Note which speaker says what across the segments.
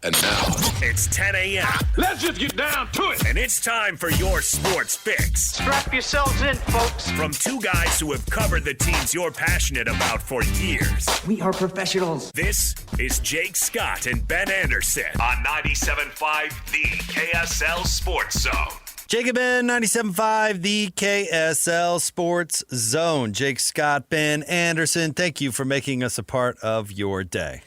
Speaker 1: And now,
Speaker 2: it's 10 a.m.
Speaker 3: Let's just get down to it.
Speaker 2: And it's time for your sports fix.
Speaker 4: Strap yourselves in, folks.
Speaker 2: From two guys who have covered the teams you're passionate about for years.
Speaker 4: We are professionals.
Speaker 2: This is Jake Scott and Ben Anderson on 97.5 The KSL Sports Zone.
Speaker 5: Jake and Ben, 97.5, the KSL Sports Zone. Jake Scott, Ben Anderson, thank you for making us a part of your day.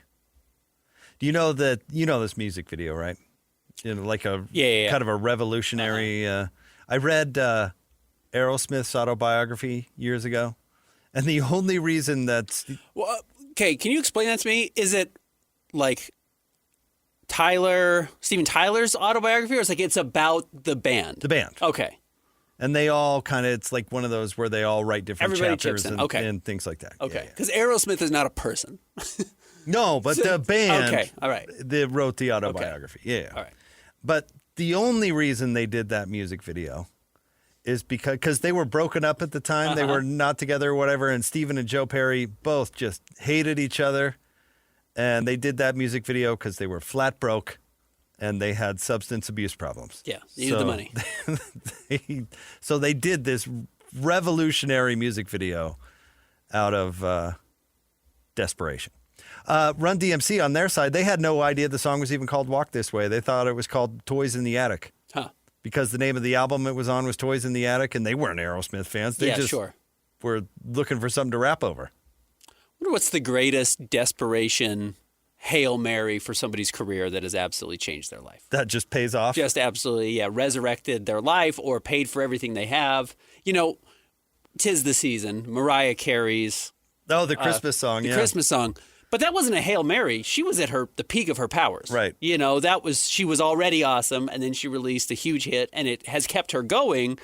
Speaker 5: Do you know this music video, right? Like a kind of a revolutionary. I read Aerosmith's autobiography years ago, and the only reason that's
Speaker 6: okay. Can you explain that to me? Is it like Steven Tyler's autobiography, or it's about the band?
Speaker 5: The band.
Speaker 6: Okay.
Speaker 5: And they all it's like one of those where they all write different chapters and things like that.
Speaker 6: Okay. Because Aerosmith is not a person.
Speaker 5: No, but the band.
Speaker 6: Okay, all right.
Speaker 5: They wrote the autobiography. Okay. Yeah.
Speaker 6: All right.
Speaker 5: But the only reason they did that music video is because they were broken up at the time. They were not together or whatever. And Stephen and Joe Perry both just hated each other. And they did that music video because they were flat broke and they had substance abuse problems.
Speaker 6: Yeah, needed the money.
Speaker 5: So they did this revolutionary music video out of desperation. Run DMC on their side, they had no idea the song was even called Walk This Way. They thought it was called Toys in the Attic.
Speaker 6: Huh.
Speaker 5: Because the name of the album it was on was Toys in the Attic, and they weren't Aerosmith fans. They just were looking for something to rap over.
Speaker 6: I wonder what's the greatest desperation Hail Mary for somebody's career that has absolutely changed their life.
Speaker 5: That just pays off?
Speaker 6: Just absolutely, resurrected their life or paid for everything they have. 'Tis the Season, Mariah Carey's.
Speaker 5: Oh, the Christmas song,
Speaker 6: The Christmas song. But that wasn't a Hail Mary. She was at the peak of her powers.
Speaker 5: Right.
Speaker 6: She was already awesome, and then she released a huge hit, and it has kept her going.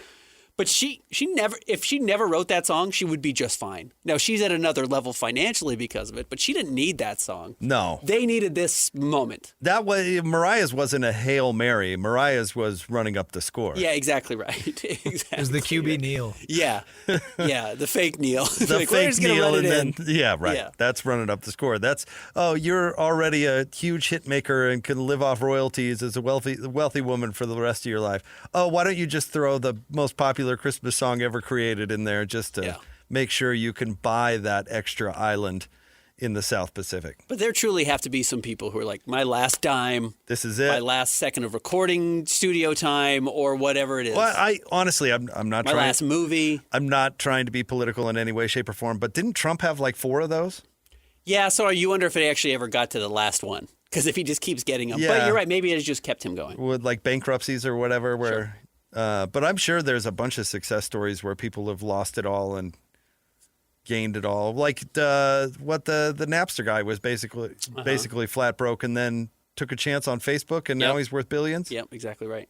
Speaker 6: But if she never wrote that song, she would be just fine. Now, she's at another level financially because of it, but she didn't need that song.
Speaker 5: No.
Speaker 6: They needed this moment.
Speaker 5: Mariah's wasn't a Hail Mary. Mariah's was running up the score.
Speaker 6: Yeah, exactly right. Exactly.
Speaker 7: It was the QB Neil.
Speaker 6: Yeah. Yeah, the fake Neil.
Speaker 5: The fake Neil, and then, yeah, right. Yeah. That's running up the score. That's, you're already a huge hit maker and can live off royalties as a wealthy woman for the rest of your life. Oh, why don't you just throw the most popular Christmas song ever created in there just to make sure you can buy that extra island in the South Pacific.
Speaker 6: But there truly have to be some people who are like, my last dime.
Speaker 5: This is it.
Speaker 6: My last second of recording studio time or whatever it is.
Speaker 5: Well, I'm not
Speaker 6: my last movie.
Speaker 5: I'm not trying to be political in any way, shape, or form, but didn't Trump have like 4 of those?
Speaker 6: Yeah, so you wonder if it actually ever got to the last one. Because if he just keeps getting them. Yeah. But you're right, maybe it has just kept him going.
Speaker 5: With like bankruptcies or whatever where...
Speaker 6: Sure.
Speaker 5: But I'm sure there's a bunch of success stories where people have lost it all and gained it all. Like the Napster guy was basically flat broke and then took a chance on Facebook and now he's worth billions.
Speaker 6: Yep, exactly right.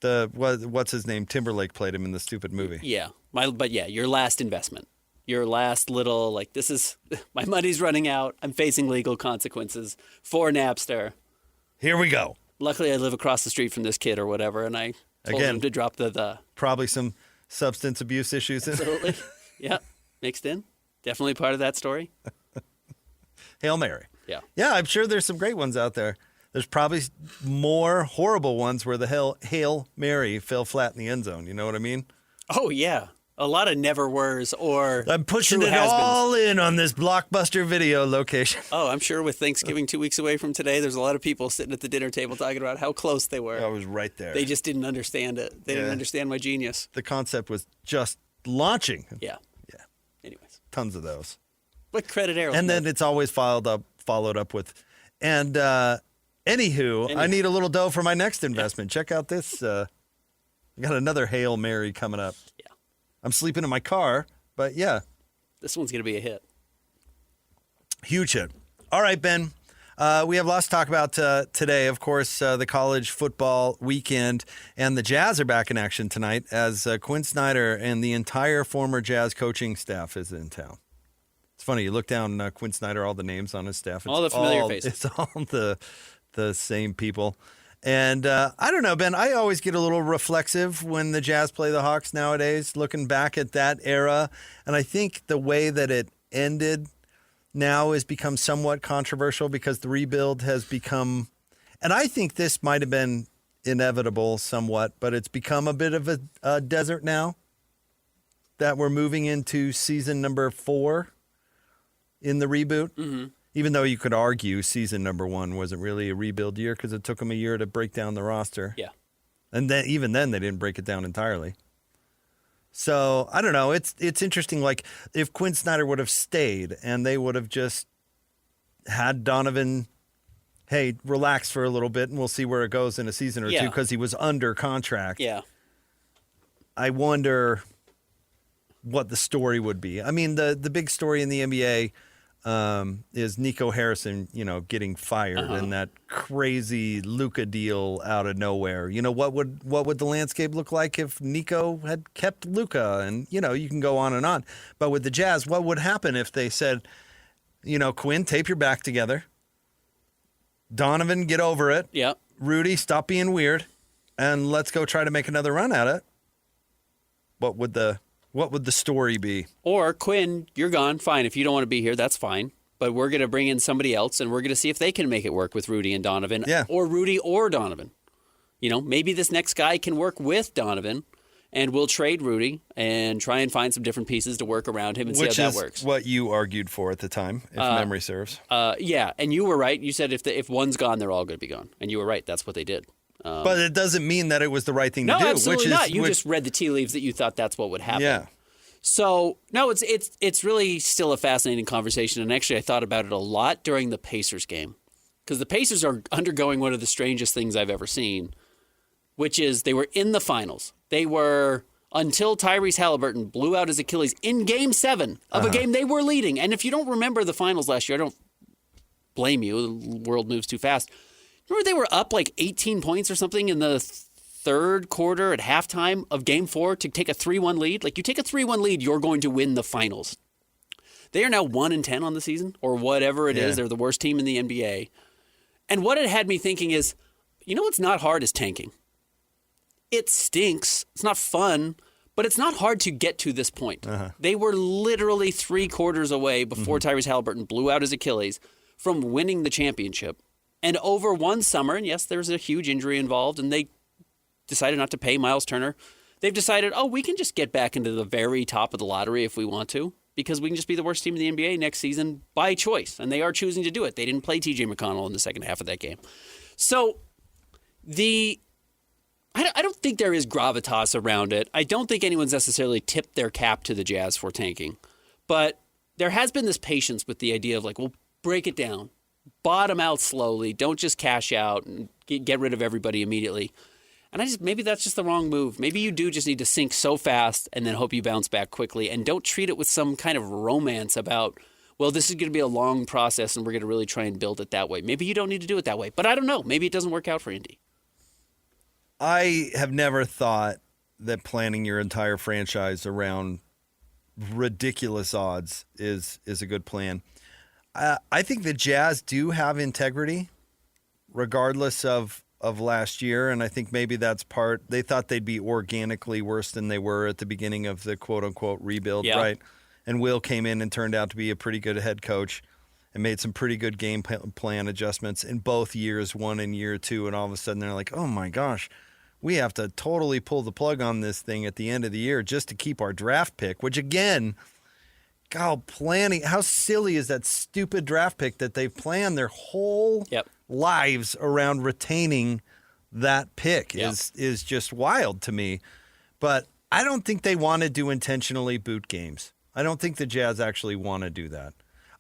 Speaker 5: What's his name? Timberlake played him in the stupid movie.
Speaker 6: Yeah, your last investment. Your last little, this is, my money's running out. I'm facing legal consequences for Napster.
Speaker 5: Here we go.
Speaker 6: Luckily, I live across the street from this kid or whatever, and I told him to drop the...
Speaker 5: Probably some substance abuse issues.
Speaker 6: Absolutely. Yeah, mixed in. Definitely part of that story.
Speaker 5: Hail Mary.
Speaker 6: Yeah.
Speaker 5: Yeah, I'm sure there's some great ones out there. There's probably more horrible ones where the Hail Mary fell flat in the end zone. You know what I mean?
Speaker 6: Oh, yeah. A lot of never were's or
Speaker 5: I'm pushing it all in on this blockbuster video location.
Speaker 6: Oh, I'm sure with Thanksgiving 2 weeks away from today, there's a lot of people sitting at the dinner table talking about how close they were.
Speaker 5: I was right there.
Speaker 6: They just didn't understand it. They didn't understand my genius.
Speaker 5: The concept was just launching.
Speaker 6: Yeah.
Speaker 5: Yeah.
Speaker 6: Anyways.
Speaker 5: Tons of those.
Speaker 6: But credit Aerosmith.
Speaker 5: And then it's always followed up with, and anywho, I need a little dough for my next investment. Check out this. I got another Hail Mary coming up.
Speaker 6: Yeah.
Speaker 5: I'm sleeping in my car, but yeah.
Speaker 6: This one's going to be a hit.
Speaker 5: Huge hit. All right, Ben. We have lots to talk about today. Of course, the college football weekend, and the Jazz are back in action tonight as Quin Snyder and the entire former Jazz coaching staff is in town. It's funny. You look down Quin Snyder, all the names on his staff. It's
Speaker 6: all the familiar faces.
Speaker 5: It's all the same people. And I don't know, Ben, I always get a little reflexive when the Jazz play the Hawks nowadays, looking back at that era. And I think the way that it ended now has become somewhat controversial because the rebuild has become And I think this might have been inevitable somewhat, but it's become a bit of a desert now that we're moving into season number 4 in the reboot. Mm-hmm. Even though you could argue season number 1 wasn't really a rebuild year because it took them a year to break down the roster.
Speaker 6: Yeah.
Speaker 5: And then even then they didn't break it down entirely. So I don't know. It's interesting. Like if Quin Snyder would have stayed and they would have just had Donovan, hey, relax for a little bit and we'll see where it goes in a season or two because he was under contract.
Speaker 6: Yeah.
Speaker 5: I wonder what the story would be. I mean, the big story in the NBA is Nico Harrison, getting fired and that crazy Luka deal out of nowhere. What would the landscape look like if Nico had kept Luka? And, you can go on and on. But with the Jazz, what would happen if they said, Quinn, tape your back together. Donovan, get over it.
Speaker 6: Yeah.
Speaker 5: Rudy, stop being weird. And let's go try to make another run at it. What would the story be?
Speaker 6: Or, Quinn, you're gone. Fine. If you don't want to be here, that's fine. But we're going to bring in somebody else, and we're going to see if they can make it work with Rudy and Donovan.
Speaker 5: Yeah.
Speaker 6: Or Rudy or Donovan. Maybe this next guy can work with Donovan, and we'll trade Rudy and try and find some different pieces to work around him and see how that works.
Speaker 5: Which is what you argued for at the time, if memory serves.
Speaker 6: Yeah, and you were right. You said if one's gone, they're all going to be gone. And you were right. That's what they did.
Speaker 5: But it doesn't mean that it was the right thing to do.
Speaker 6: No, absolutely not. You just read the tea leaves that you thought that's what would happen.
Speaker 5: Yeah.
Speaker 6: So, no, it's really still a fascinating conversation. And actually, I thought about it a lot during the Pacers game. Because the Pacers are undergoing one of the strangest things I've ever seen, which is they were in the finals. They were, until Tyrese Halliburton blew out his Achilles in Game 7 of a game they were leading. And if you don't remember the finals last year, I don't blame you. The world moves too fast. Remember they were up like 18 points or something in the third quarter at halftime of Game 4 to take a 3-1 lead? Like, you take a 3-1 lead, you're going to win the finals. They are now 1-10 on the season, or whatever it is. They're the worst team in the NBA. And what it had me thinking is, what's not hard is tanking. It stinks. It's not fun, but it's not hard to get to this point. They were literally 3 quarters away before Tyrese Halliburton blew out his Achilles from winning the championship. And over one summer, and yes, there was a huge injury involved, and they decided not to pay Miles Turner. They've decided, we can just get back into the very top of the lottery if we want to, because we can just be the worst team in the NBA next season by choice. And they are choosing to do it. They didn't play TJ McConnell in the second half of that game. So I don't think there is gravitas around it. I don't think anyone's necessarily tipped their cap to the Jazz for tanking. But there has been this patience with the idea of we'll break it down. Bottom out slowly. Don't just cash out and get rid of everybody immediately. And maybe that's just the wrong move. Maybe you do just need to sink so fast and then hope you bounce back quickly. And don't treat it with some kind of romance about, this is going to be a long process and we're going to really try and build it that way. Maybe you don't need to do it that way. But I don't know. Maybe it doesn't work out for Indy.
Speaker 5: I have never thought that planning your entire franchise around ridiculous odds is a good plan. I think the Jazz do have integrity, regardless of last year, and I think maybe that's part. They thought they'd be organically worse than they were at the beginning of the quote-unquote rebuild, right? And Will came in and turned out to be a pretty good head coach and made some pretty good game plan adjustments in both years, 1 and year 2, and all of a sudden they're like, oh my gosh, we have to totally pull the plug on this thing at the end of the year just to keep our draft pick, which again – planning. How silly is that stupid draft pick that they've planned their whole lives around retaining that pick is just wild to me. But I don't think they want to do intentionally boot games. I don't think the Jazz actually want to do that.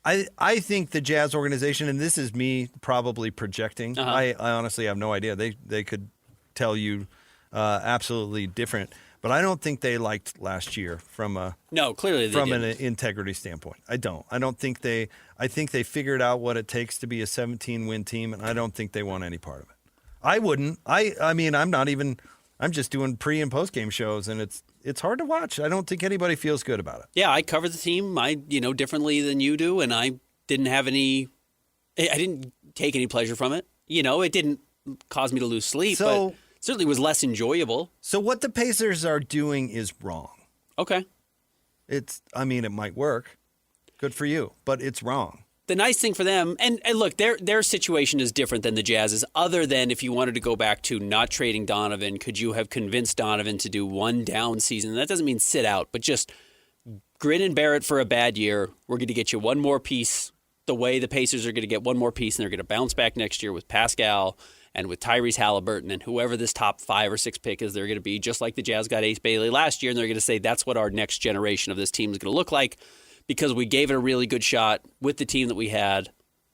Speaker 5: I think the Jazz organization, and this is me probably projecting. I honestly have no idea. They could tell you absolutely different. But I don't think they liked last year from an integrity standpoint. I don't think they. I think they figured out what it takes to be a 17-win team, and I don't think they want any part of it. I wouldn't. I mean, I'm not even. I'm just doing pre and post game shows, and it's hard to watch. I don't think anybody feels good about it.
Speaker 6: Yeah, I cover the team. Differently than you do, and I didn't have any. I didn't take any pleasure from it. It didn't cause me to lose sleep. But certainly was less enjoyable.
Speaker 5: So what the Pacers are doing is wrong.
Speaker 6: Okay.
Speaker 5: It might work. Good for you, but it's wrong.
Speaker 6: the nice thing for them, and look, their situation is different than the Jazz's, other than if you wanted to go back to not trading Donovan, could you have convinced Donovan to do one down season? That doesn't mean sit out, but just grin and bear it for a bad year. We're going to get you one more piece the way the Pacers are going to get one more piece, and they're going to bounce back next year with Pascal and with Tyrese Halliburton and whoever this top 5 or 6 pick is, they're going to be just like the Jazz got Ace Bailey last year, and they're going to say that's what our next generation of this team is going to look like. Because we gave it a really good shot with the team that we had.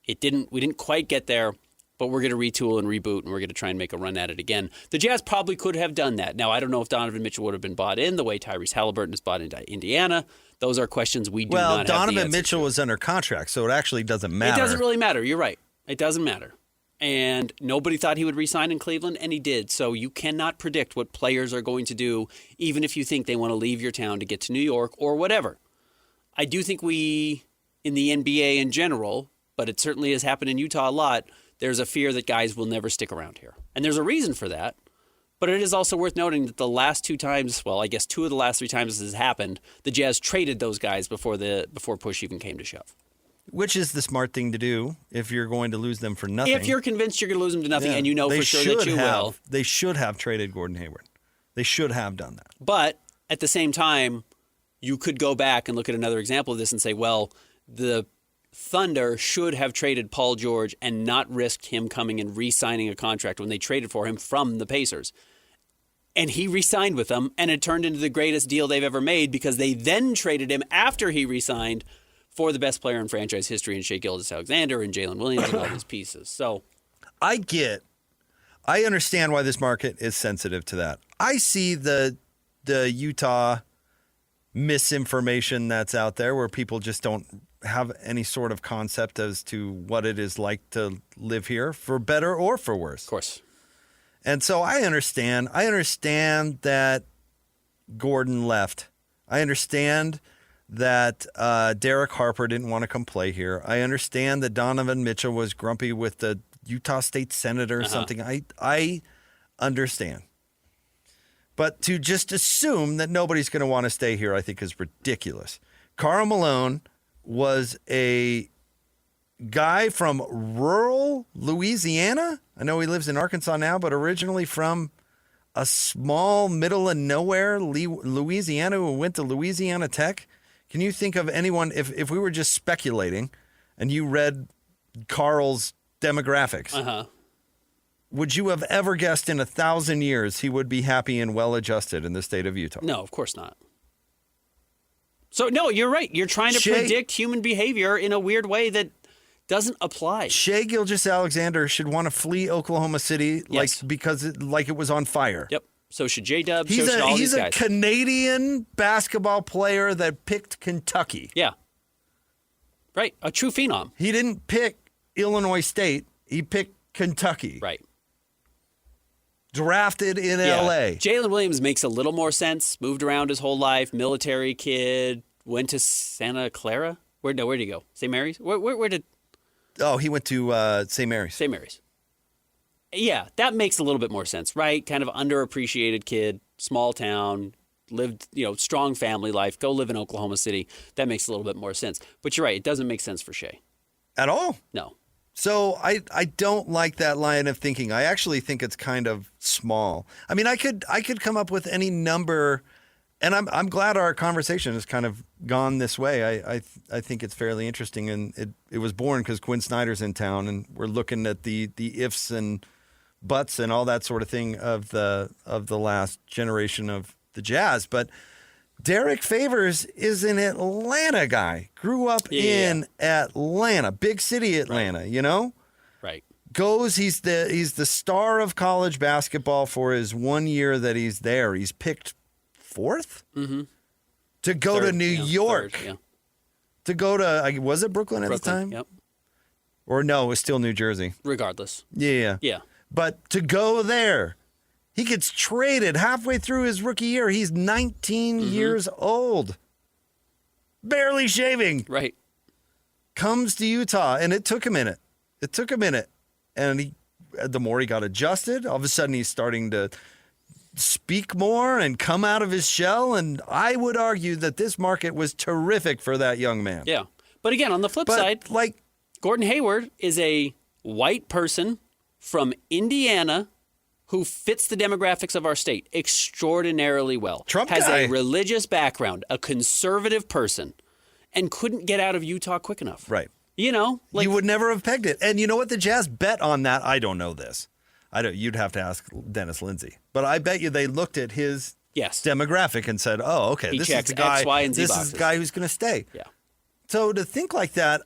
Speaker 6: We didn't quite get there, but we're going to retool and reboot, and we're going to try and make a run at it again. The Jazz probably could have done that. Now, I don't know if Donovan Mitchell would have been bought in the way Tyrese Halliburton is bought into Indiana. Those are questions we do not have the answer
Speaker 5: Donovan Mitchell was under contract, so it actually doesn't matter.
Speaker 6: It doesn't really matter. You're right. It doesn't matter. And nobody thought he would re-sign in Cleveland, and he did. So you cannot predict what players are going to do, even if you think they want to leave your town to get to New York or whatever. I do think we, in the NBA in general, but it certainly has happened in Utah a lot, there's a fear that guys will never stick around here. And there's a reason for that. But it is also worth noting that the last 2 times, well, I guess 2 of the last 3 times this has happened, the Jazz traded those guys before push even came to shove.
Speaker 5: Which is the straight thing to do if you're going to lose them for nothing.
Speaker 6: If you're convinced you're going to lose them to nothing, and you know for sure that you will.
Speaker 5: They should have traded Gordon Hayward. They should have done that.
Speaker 6: But at the same time, you could go back and look at another example of this and say, well, the Thunder should have traded Paul George and not risked him coming and re-signing a contract when they traded for him from the Pacers. And he re-signed with them, and it turned into the greatest deal they've ever made because they then traded him after he re-signed for the best player in franchise history in Shai Gilgeous-Alexander and Jalen Williams and all these pieces. So
Speaker 5: I understand why this market is sensitive to that. I see the Utah misinformation that's out there where people just don't have any sort of concept as to what it is like to live here, for better or for worse.
Speaker 6: Of course.
Speaker 5: And so I understand. I understand that Gordon left. I understand that Derek Harper didn't want to come play here. I understand that Donovan Mitchell was grumpy with the Utah State Senator or something. I understand. But to just assume that nobody's going to want to stay here, I think, is ridiculous. Karl Malone was a guy from rural Louisiana. I know he lives in Arkansas now, but originally from a small middle of nowhere Louisiana who went to Louisiana Tech. Can you think of anyone, if we were just speculating and you read Carl's demographics, would you have ever guessed in 1,000 years he would be happy and well-adjusted in the state of Utah?
Speaker 6: No, of course not. So, no, you're right. You're trying to predict human behavior in a weird way that doesn't apply.
Speaker 5: Shai Gilgeous-Alexander should want to flee Oklahoma City because it was on fire.
Speaker 6: Yep. So should J-Dub. So should all these guys.
Speaker 5: He's a Canadian basketball player that picked Kentucky.
Speaker 6: Yeah. Right. A true phenom.
Speaker 5: He didn't pick Illinois State. He picked Kentucky.
Speaker 6: Right.
Speaker 5: Drafted in L.A.
Speaker 6: Jalen Williams makes a little more sense. Moved around his whole life. Military kid. Went to Santa Clara. Where'd he go? St. Mary's? Where did?
Speaker 5: Oh, he went to St. Mary's.
Speaker 6: St. Mary's. Yeah, that makes a little bit more sense, right? Kind of underappreciated kid, small town, lived, strong family life. Go live in Oklahoma City. That makes a little bit more sense. But you're right. It doesn't make sense for Shai.
Speaker 5: At all?
Speaker 6: No.
Speaker 5: So I don't like that line of thinking. I actually think it's kind of small. I mean, I could come up with any number, and I'm glad our conversation has kind of gone this way. I think it's fairly interesting, and it was born because Quin Snyder's in town, and we're looking at the ifs and buts and all that sort of thing of the last generation of the Jazz. But Derek Favors is an Atlanta guy. Grew up in Atlanta, big city Atlanta,
Speaker 6: Right.
Speaker 5: He's the star of college basketball for his 1 year that he's there. He's picked 4th to go to New York.
Speaker 6: Third, yeah.
Speaker 5: To go to, was it Brooklyn at the time?
Speaker 6: Yep.
Speaker 5: Or no, it was still New Jersey.
Speaker 6: Regardless.
Speaker 5: Yeah.
Speaker 6: Yeah.
Speaker 5: But to go there, he gets traded halfway through his rookie year. He's 19 years old. Barely shaving.
Speaker 6: Right.
Speaker 5: Comes to Utah, and it took a minute. And the more he got adjusted, all of a sudden he's starting to speak more and come out of his shell. And I would argue that this market was terrific for that young man.
Speaker 6: Yeah. But again, on the flip side. Gordon Hayward is a white person from Indiana who fits the demographics of our state extraordinarily well.
Speaker 5: Trump
Speaker 6: has
Speaker 5: guy.
Speaker 6: a religious background, a conservative person, and couldn't get out of Utah quick enough.
Speaker 5: Right.
Speaker 6: You know, like
Speaker 5: you would never have pegged it. And you know what? The Jazz bet on that. I don't know this. You'd have to ask Dennis Lindsay. But I bet you they looked at his demographic and said, "Oh, okay,
Speaker 6: he
Speaker 5: this
Speaker 6: checks
Speaker 5: is the guy.
Speaker 6: X, Y, and Z
Speaker 5: this
Speaker 6: boxes.
Speaker 5: is the guy who's going to stay."
Speaker 6: Yeah.
Speaker 5: So to think like that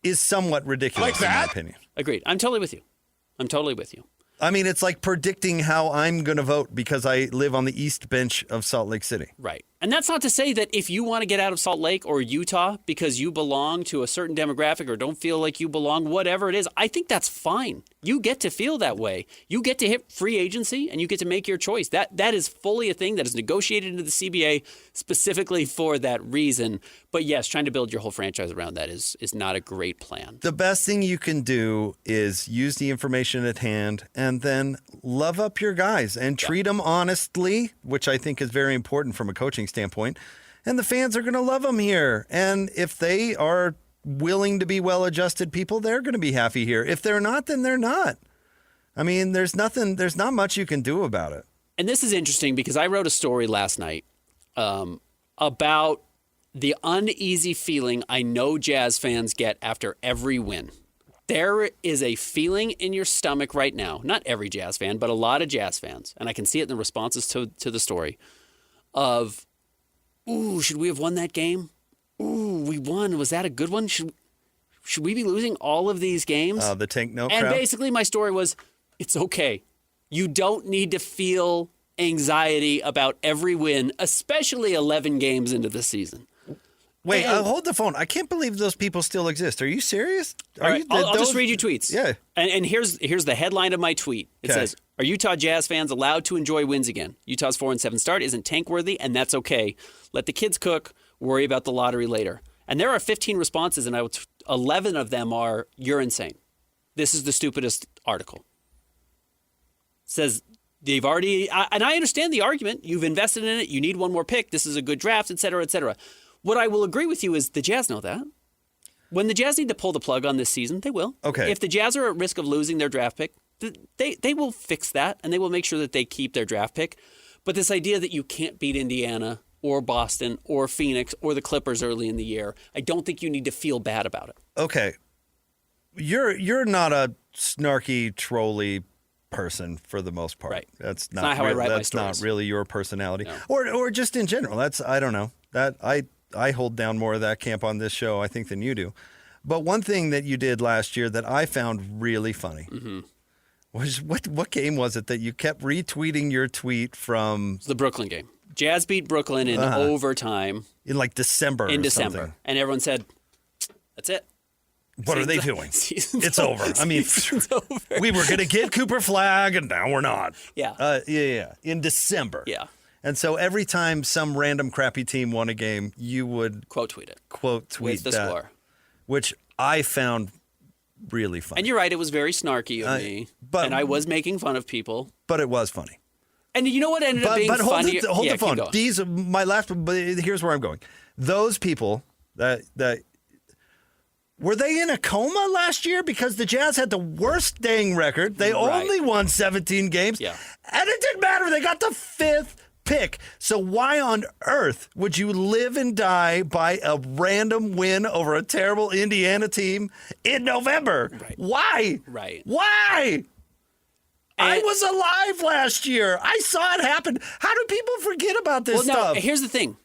Speaker 5: is somewhat ridiculous, in my opinion.
Speaker 6: Agreed. I'm totally with you.
Speaker 5: I mean, it's like predicting how I'm going to vote because I live on the East Bench of Salt Lake City.
Speaker 6: Right. And that's not to say that if you want to get out of Salt Lake or Utah because you belong to a certain demographic or don't feel like you belong, whatever it is, I think that's fine. You get to feel that way. You get to hit free agency and you get to make your choice. That is fully a thing that is negotiated into the CBA specifically for that reason. But yes, trying to build your whole franchise around that is not a great plan.
Speaker 5: The best thing you can do is use the information at hand and then love up your guys and treat them honestly, which I think is very important from a coaching standpoint. And the fans are going to love them here. And if they are willing to be well-adjusted people, they're going to be happy here. If they're not, then they're not. I mean, there's not much you can do about it.
Speaker 6: And this is interesting because I wrote a story last night about the uneasy feeling I know Jazz fans get after every win. There is a feeling in your stomach right now, not every Jazz fan, but a lot of Jazz fans, and I can see it in the responses to the story, of, ooh, should we have won that game? Ooh, we won. Was that a good one? Should we be losing all of these games?
Speaker 5: The tank no
Speaker 6: And
Speaker 5: crowd.
Speaker 6: basically my story was, it's okay. You don't need to feel anxiety about every win, especially 11 games into the season.
Speaker 5: Wait, hold the phone. I can't believe those people still exist. Are you serious?
Speaker 6: All right, I'll just read you tweets.
Speaker 5: Yeah.
Speaker 6: And here's the headline of my tweet. It says, are Utah Jazz fans allowed to enjoy wins again? Utah's 4-7 start isn't tank-worthy, and that's okay. Let the kids cook. Worry about the lottery later. And there are 15 responses, and 11 of them are, you're insane. This is the stupidest article. It says they've already, and I understand the argument. You've invested in it. You need one more pick. This is a good draft, et cetera, et cetera. What I will agree with you is the Jazz know that. When the Jazz need to pull the plug on this season, they will.
Speaker 5: Okay.
Speaker 6: If the Jazz are at risk of losing their draft pick, they will fix that, and they will make sure that they keep their draft pick. But this idea that you can't beat Indiana or Boston or Phoenix or the Clippers early in the year, I don't think you need to feel bad about it.
Speaker 5: Okay. You're not a snarky, trolly person for the most part.
Speaker 6: Right.
Speaker 5: That's
Speaker 6: not how I write my stories.
Speaker 5: That's not really your personality.
Speaker 6: No.
Speaker 5: Or just in general. I don't know. That I hold down more of that camp on this show, I think, than you do. But one thing that you did last year that I found really funny was what game was it that you kept retweeting your tweet from?
Speaker 6: It's the Brooklyn game. Jazz beat Brooklyn in overtime.
Speaker 5: In like December
Speaker 6: In
Speaker 5: or
Speaker 6: December.
Speaker 5: something.
Speaker 6: And everyone said, that's it.
Speaker 5: What are they doing? It's over. I mean,
Speaker 6: Season's over.
Speaker 5: we were going to get Cooper Flag, and now we're not.
Speaker 6: Yeah.
Speaker 5: Yeah. In December.
Speaker 6: Yeah.
Speaker 5: And so every time some random crappy team won a game, you would
Speaker 6: Quote tweet it.
Speaker 5: quote tweet
Speaker 6: With the
Speaker 5: that,
Speaker 6: score.
Speaker 5: which I found really funny.
Speaker 6: And you're right, it was very snarky of me. And I was making fun of people.
Speaker 5: But it was funny.
Speaker 6: And you know what ended up being
Speaker 5: But hold
Speaker 6: funny?
Speaker 5: hold
Speaker 6: Yeah,
Speaker 5: the phone.
Speaker 6: keep going.
Speaker 5: But here's where I'm going. Those people that were they in a coma last year because the Jazz had the worst dang record? They only won 17 games.
Speaker 6: Yeah.
Speaker 5: And it didn't matter. They got the 5th pick. So why on earth would you live and die by a random win over a terrible Indiana team in November?
Speaker 6: Right.
Speaker 5: Why?
Speaker 6: Right.
Speaker 5: Why? I
Speaker 6: And-
Speaker 5: was alive last year. I saw it happen. How do people forget about this stuff?
Speaker 6: No, here's the thing.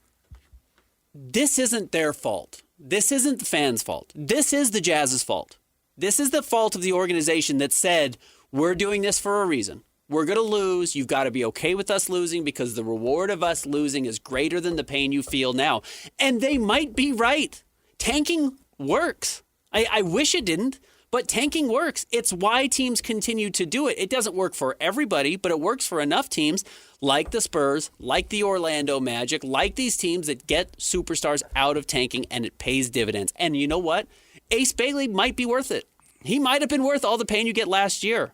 Speaker 6: This isn't their fault. This isn't the fans' fault. This is the Jazz's fault. This is the fault of the organization that said, we're doing this for a reason. We're going to lose. You've got to be okay with us losing because the reward of us losing is greater than the pain you feel now. And they might be right. Tanking works. I wish it didn't, but tanking works. It's why teams continue to do it. It doesn't work for everybody, but it works for enough teams like the Spurs, like the Orlando Magic, like these teams that get superstars out of tanking, and it pays dividends. And you know what? Ace Bailey might be worth it. He might have been worth all the pain you get last year.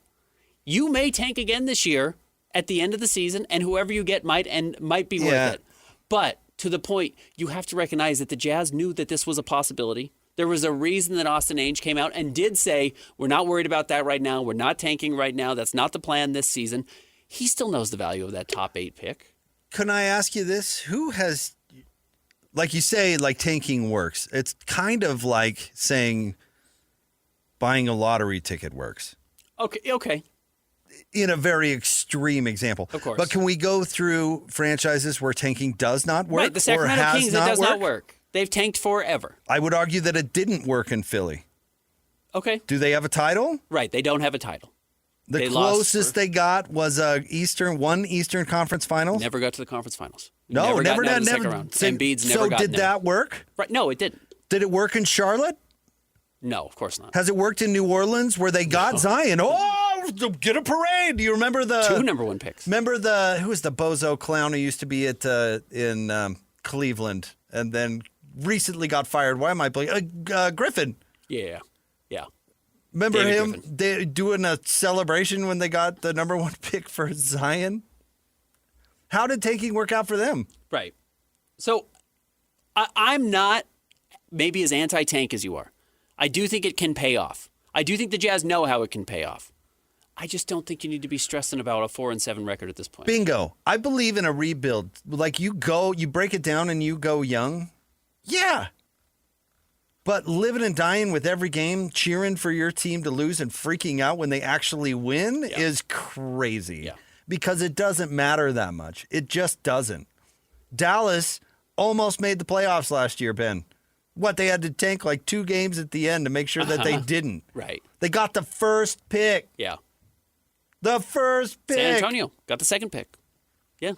Speaker 6: You may tank again this year at the end of the season, and whoever you get might be worth it. But to the point you have to recognize that the Jazz knew that this was a possibility. There was a reason that Austin Ainge came out and did say, we're not worried about that right now. We're not tanking right now. That's not the plan this season. He still knows the value of that top 8 pick.
Speaker 5: Can I ask you this? Who has, like you say, like tanking works. It's kind of like saying buying a lottery ticket works.
Speaker 6: Okay.
Speaker 5: In a very extreme example.
Speaker 6: Of course.
Speaker 5: But can we go through franchises where tanking does not work?
Speaker 6: Right, the Sacramento Kings, it does not work. They've tanked forever.
Speaker 5: I would argue that it didn't work in Philly.
Speaker 6: Okay.
Speaker 5: Do they have a title?
Speaker 6: Right, they don't have a title.
Speaker 5: The closest they got was one Eastern Conference Finals.
Speaker 6: Never got to the conference finals.
Speaker 5: No, never
Speaker 6: got
Speaker 5: done.
Speaker 6: to the
Speaker 5: Never.
Speaker 6: second round. Embiid's never got
Speaker 5: So did that work?
Speaker 6: Right. No, it didn't.
Speaker 5: Did it work in Charlotte?
Speaker 6: No, of course not.
Speaker 5: Has it worked in New Orleans where they got Zion? Oh, get a parade. Do you remember the
Speaker 6: 2 number 1 picks?
Speaker 5: Remember who was the bozo clown who used to be at in Cleveland and then recently got fired? Why am I blanking? Griffin.
Speaker 6: Yeah.
Speaker 5: Remember
Speaker 6: David
Speaker 5: him
Speaker 6: Griffin.
Speaker 5: doing a celebration when they got the number 1 pick for Zion? How did tanking work out for them?
Speaker 6: Right. So I'm not maybe as anti-tank as you are. I do think it can pay off. I do think the Jazz know how it can pay off. I just don't think you need to be stressing about a 4-7 record at this point.
Speaker 5: Bingo. I believe in a rebuild. Like you break it down and you go young. Yeah. But living and dying with every game, cheering for your team to lose and freaking out when they actually win is crazy.
Speaker 6: Yeah.
Speaker 5: Because it doesn't matter that much. It just doesn't. Dallas almost made the playoffs last year, Ben. What, they had to tank like 2 games at the end to make sure that they didn't.
Speaker 6: Right.
Speaker 5: They got the first pick.
Speaker 6: Yeah.
Speaker 5: The first pick.
Speaker 6: San Antonio got the 2nd pick. Yeah.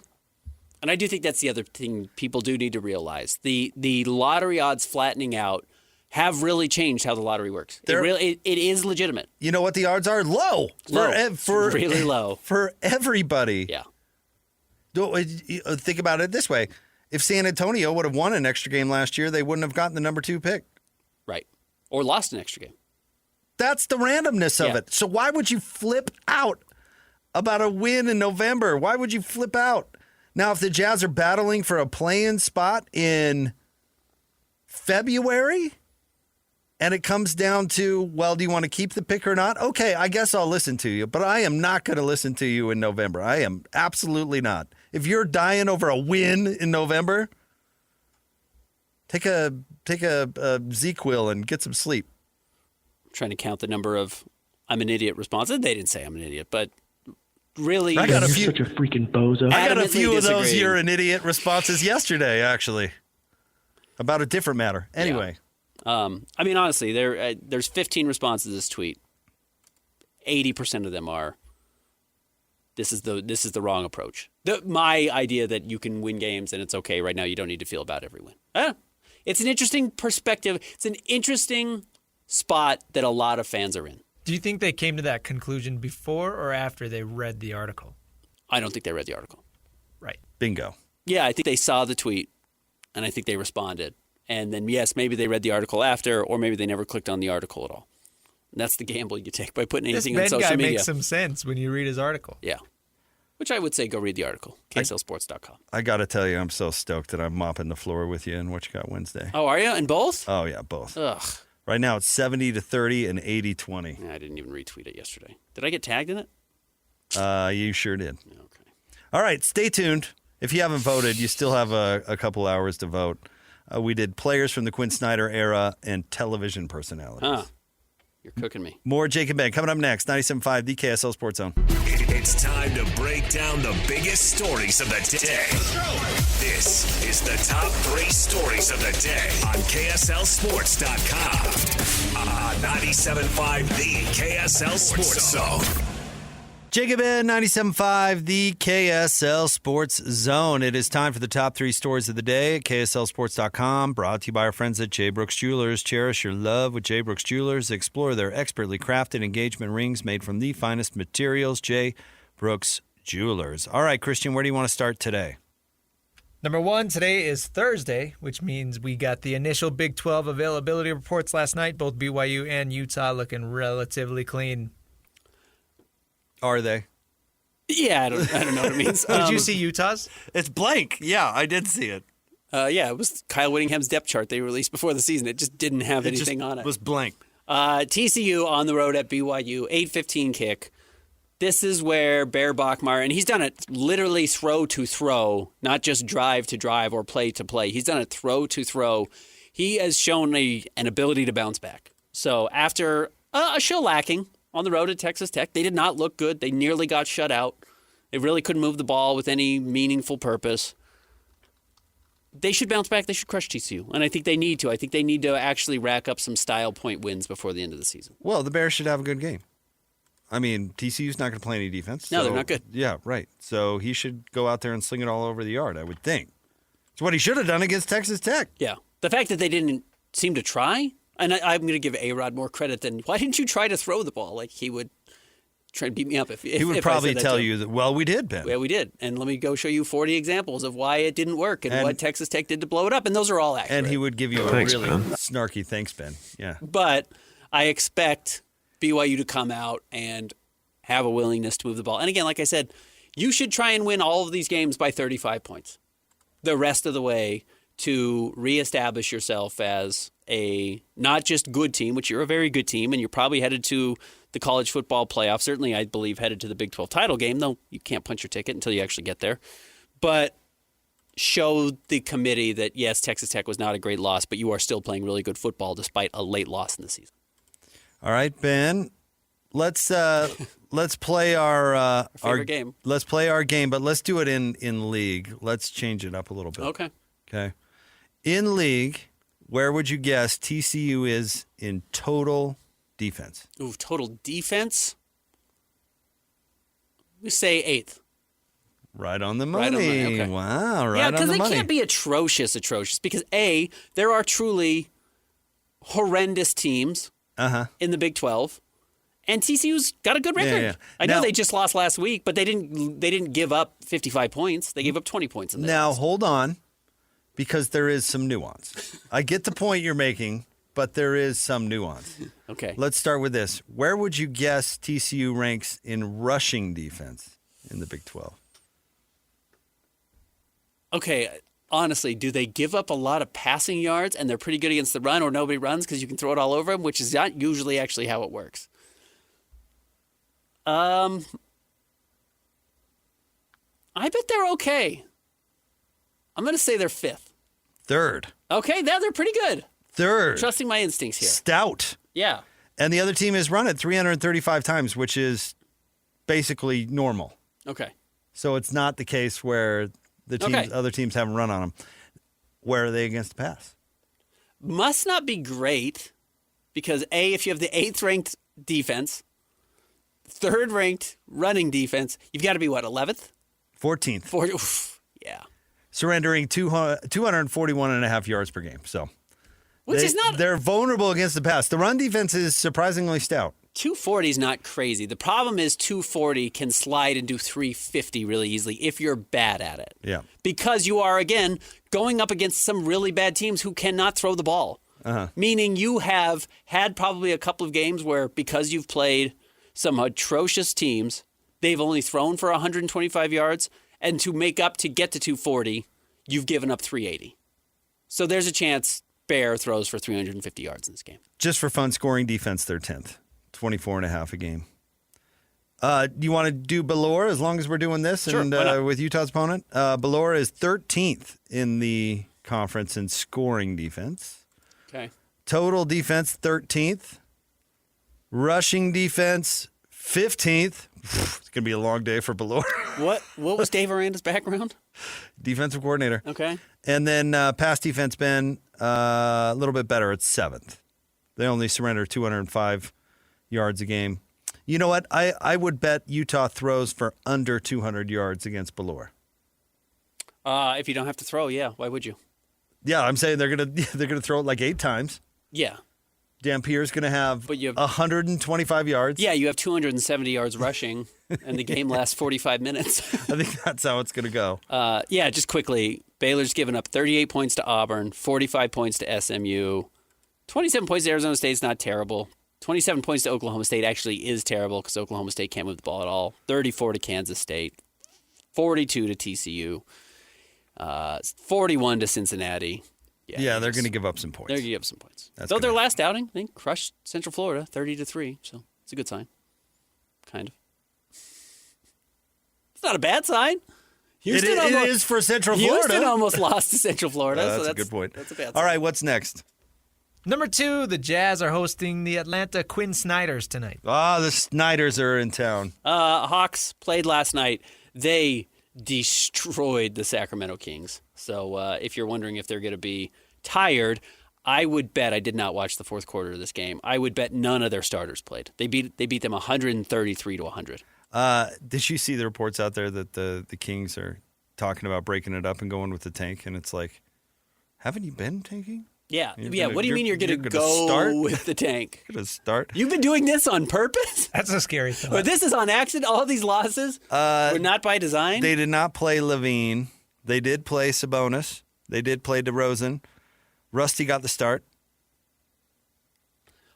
Speaker 6: And I do think that's the other thing people do need to realize. The lottery odds flattening out have really changed how the lottery works. It is legitimate.
Speaker 5: You know what the odds are? Low. For
Speaker 6: really low.
Speaker 5: For everybody.
Speaker 6: Yeah.
Speaker 5: Think about it this way. If San Antonio would have won an extra game last year, they wouldn't have gotten the number 2 pick.
Speaker 6: Right. Or lost an extra game.
Speaker 5: That's the randomness of it. So why would you flip out about a win in November? Why would you flip out? Now, if the Jazz are battling for a play-in spot in February and it comes down to, well, do you want to keep the pick or not? Okay, I guess I'll listen to you, but I am not going to listen to you in November. I am absolutely not. If you're dying over a win in November, take a Z-Quil and get some sleep.
Speaker 6: I'm trying to count the number of I'm an idiot responses. They didn't say I'm an idiot, but really,
Speaker 5: I got a few.
Speaker 1: Such a freaking bozo.
Speaker 5: I got a few of those
Speaker 6: disagreeing.
Speaker 5: "you're an idiot" responses yesterday, actually, about a different matter. Anyway,
Speaker 6: I mean, honestly, there's 15 responses to this tweet. 80% of them are this is the wrong approach. My idea that you can win games and it's okay right now. You don't need to feel about every win. It's an interesting perspective. It's an interesting spot that a lot of fans are in.
Speaker 7: Do you think they came to that conclusion before or after they read the article?
Speaker 6: I don't think they read the article.
Speaker 7: Right.
Speaker 5: bingo.
Speaker 6: Yeah, I think they saw the tweet, and I think they responded. And then, yes, maybe they read the article after, or maybe they never clicked on the article at all. And that's the gamble you take by putting anything on
Speaker 7: This Ben
Speaker 6: social
Speaker 7: guy
Speaker 6: media.
Speaker 7: makes some sense when you read his article.
Speaker 6: Yeah. Which I would say go read the article, KSLSports.com.
Speaker 5: I got to tell you, I'm so stoked that I'm mopping the floor with you in What You Got Wednesday.
Speaker 6: Oh, are you? In both?
Speaker 5: Oh, yeah, both.
Speaker 6: Ugh.
Speaker 5: Right now, it's 70-30 and 80-20.
Speaker 6: Yeah, I didn't even retweet it yesterday. Did I get tagged in it?
Speaker 5: You sure did.
Speaker 6: Okay.
Speaker 5: All right, stay tuned. If you haven't voted, you still have a couple hours to vote. We did players from the Quin Snyder era and television personalities.
Speaker 6: Huh. You're cooking me.
Speaker 5: More Jake and Ben coming up next. 97.5, the KSL Sports Zone.
Speaker 2: It's time to break down the biggest stories of the day. This is the top 3 stories of the day on KSLSports.com. 97.5, the KSL Sports Zone.
Speaker 5: Jacob Ben, 97.5, the KSL Sports Zone. It is time for the top 3 stories of the day at KSLSports.com. Brought to you by our friends at J. Brooks Jewelers. Cherish your love with J. Brooks Jewelers. Explore their expertly crafted engagement rings made from the finest materials. J. Brooks Jewelers. All right, Christian, where do you want to start today?
Speaker 7: Number 1, today is Thursday, which means we got the initial Big 12 availability reports last night. Both BYU and Utah looking relatively clean.
Speaker 5: Are they?
Speaker 6: Yeah, I don't know what it means.
Speaker 7: Did you see Utah's?
Speaker 5: It's blank. Yeah, I did see it.
Speaker 6: Yeah, it was Kyle Whittingham's depth chart they released before the season. It just didn't have anything on it.
Speaker 5: It was blank.
Speaker 6: TCU on the road at BYU, 8:15 kick. This is where Bear Bachmeier, and he's done it literally throw to throw, not just drive to drive or play to play. He's done it throw to throw. He has shown an ability to bounce back. So after a shellacking on the road at Texas Tech, they did not look good. They nearly got shut out. They really couldn't move the ball with any meaningful purpose. They should bounce back. They should crush TCU, and I think they need to. I think they need to actually rack up some style point wins before the end of the season.
Speaker 5: Well, the Bears should have a good game. I mean, TCU's not going to play any defense.
Speaker 6: No, they're not good.
Speaker 5: Yeah, right. So he should go out there and sling it all over the yard, I would think. It's what he should have done against Texas Tech.
Speaker 6: Yeah. The fact that they didn't seem to try, and I'm going to give A-Rod more credit than, why didn't you try to throw the ball? Like, he would try and beat me up if
Speaker 5: he would probably tell you that, well, we did, Ben.
Speaker 6: Yeah, we did. And let me go show you 40 examples of why it didn't work and what Texas Tech did to blow it up. And those are all accurate.
Speaker 5: And he would give you a really snarky thanks, Ben. Yeah.
Speaker 6: But I expect BYU to come out and have a willingness to move the ball. And again, like I said, you should try and win all of these games by 35 points the rest of the way to reestablish yourself as a not just good team, which you're a very good team, and you're probably headed to the college football playoff. Certainly, I believe, headed to the Big 12 title game, though you can't punch your ticket until you actually get there. But show the committee that, yes, Texas Tech was not a great loss, but you are still playing really good football despite a late loss in the season.
Speaker 5: All right, Ben. Let's play our
Speaker 6: favorite game.
Speaker 5: Let's play our game, but let's do it in league. Let's change it up a little bit. Okay. In league, where would you guess TCU is in total defense?
Speaker 6: Ooh, total defense? We say 8th.
Speaker 5: Right on the money.
Speaker 6: Right on the money. Okay.
Speaker 5: Wow, right on the money.
Speaker 6: Yeah, because they can't be atrocious because, A, there are truly horrendous teams in the Big 12. And TCU's got a good record.
Speaker 5: Yeah.
Speaker 6: I know they just lost last week, but they didn't give up 55 points. They gave up 20 points in there.
Speaker 5: Now, hold on, because there is some nuance. I get the point you're making, but there is some nuance.
Speaker 6: Okay.
Speaker 5: Let's start with this. Where would you guess TCU ranks in rushing defense in the Big 12?
Speaker 6: Okay, honestly, do they give up a lot of passing yards and they're pretty good against the run, or nobody runs because you can throw it all over them, which is not usually actually how it works? I bet they're okay. I'm going to say they're 5th.
Speaker 5: 3rd.
Speaker 6: Okay, they're pretty good.
Speaker 5: 3rd.
Speaker 6: Trusting my instincts here.
Speaker 5: Stout.
Speaker 6: Yeah.
Speaker 5: And the other team has run it 335 times, which is basically normal.
Speaker 6: Okay.
Speaker 5: So it's not the case where the other teams haven't run on them. Where are they against the pass?
Speaker 6: Must not be great because, A, if you have the 8th ranked defense, 3rd ranked running defense, you've got to be what, 11th?
Speaker 5: 14th.
Speaker 6: Oof, yeah.
Speaker 5: Surrendering 241 and a half yards per game. So
Speaker 6: Which is not.
Speaker 5: They're vulnerable against the pass. The run defense is surprisingly stout.
Speaker 6: 240 is not crazy. The problem is 240 can slide and do 350 really easily if you're bad at it.
Speaker 5: Yeah.
Speaker 6: Because you are, again, going up against some really bad teams who cannot throw the ball. Meaning you have had probably a couple of games where, because you've played some atrocious teams, they've only thrown for 125 yards, and to make up to get to 240, you've given up 380. So there's a chance Bear throws for 350 yards in this game.
Speaker 5: Just for fun, scoring defense, they're 10th. 24 and a half a game. Do you want to do Baylor as long as we're doing this?
Speaker 6: Sure,
Speaker 5: and with Utah's opponent? Baylor is 13th in the conference in scoring defense.
Speaker 6: Okay.
Speaker 5: Total defense, 13th. Rushing defense, 15th. It's going to be a long day for Baylor.
Speaker 6: What was Dave Aranda's background?
Speaker 5: Defensive coordinator.
Speaker 6: Okay.
Speaker 5: And then pass defense, Ben, a little bit better. It's 7th. They only surrender 205 yards a game. You know what? I would bet Utah throws for under 200 yards against Baylor.
Speaker 6: If you don't have to throw, yeah. Why would you?
Speaker 5: Yeah, I'm saying they're gonna throw it like 8 times.
Speaker 6: Yeah.
Speaker 5: Dampierre's going to have 125 yards.
Speaker 6: Yeah, you have 270 yards rushing, and the game lasts 45 minutes.
Speaker 5: I think that's how it's going to go.
Speaker 6: Yeah, just quickly, Baylor's given up 38 points to Auburn, 45 points to SMU, 27 points to Arizona State is not terrible. 27 points to Oklahoma State actually is terrible because Oklahoma State can't move the ball at all. 34 to Kansas State, 42 to TCU. 41 to Cincinnati.
Speaker 5: Yeah, they're going to give up some points.
Speaker 6: They're going to give up some points.
Speaker 5: That's
Speaker 6: Though their
Speaker 5: gonna
Speaker 6: last outing, they crushed Central Florida 30-3, so it's a good sign. Kind of. It's not a bad sign.
Speaker 5: It is for Central Florida.
Speaker 6: Houston almost lost to Central Florida.
Speaker 5: That's a good point.
Speaker 6: That's a bad sign.
Speaker 5: All right, what's next?
Speaker 7: Number 2, the Jazz are hosting the Atlanta Quin Snyders tonight.
Speaker 5: The Snyders are in town.
Speaker 6: Hawks played last night. They destroyed the Sacramento Kings. So if you're wondering if they're going to be tired, I would bet, I did not watch the fourth quarter of this game, I would bet none of their starters played. They beat them 133-100.
Speaker 5: Did you see the reports out there that the Kings are talking about breaking it up and going with the tank? And it's like, haven't you been tanking?
Speaker 6: Yeah. What do you mean you're going to go
Speaker 5: start
Speaker 6: with the tank?
Speaker 5: Going to start?
Speaker 6: You've been doing this on purpose?
Speaker 7: That's a scary thought.
Speaker 6: But this is on accident? All these losses were not by design?
Speaker 5: They did not play Levine. They did play Sabonis. They did play DeRozan. Rusty got the start.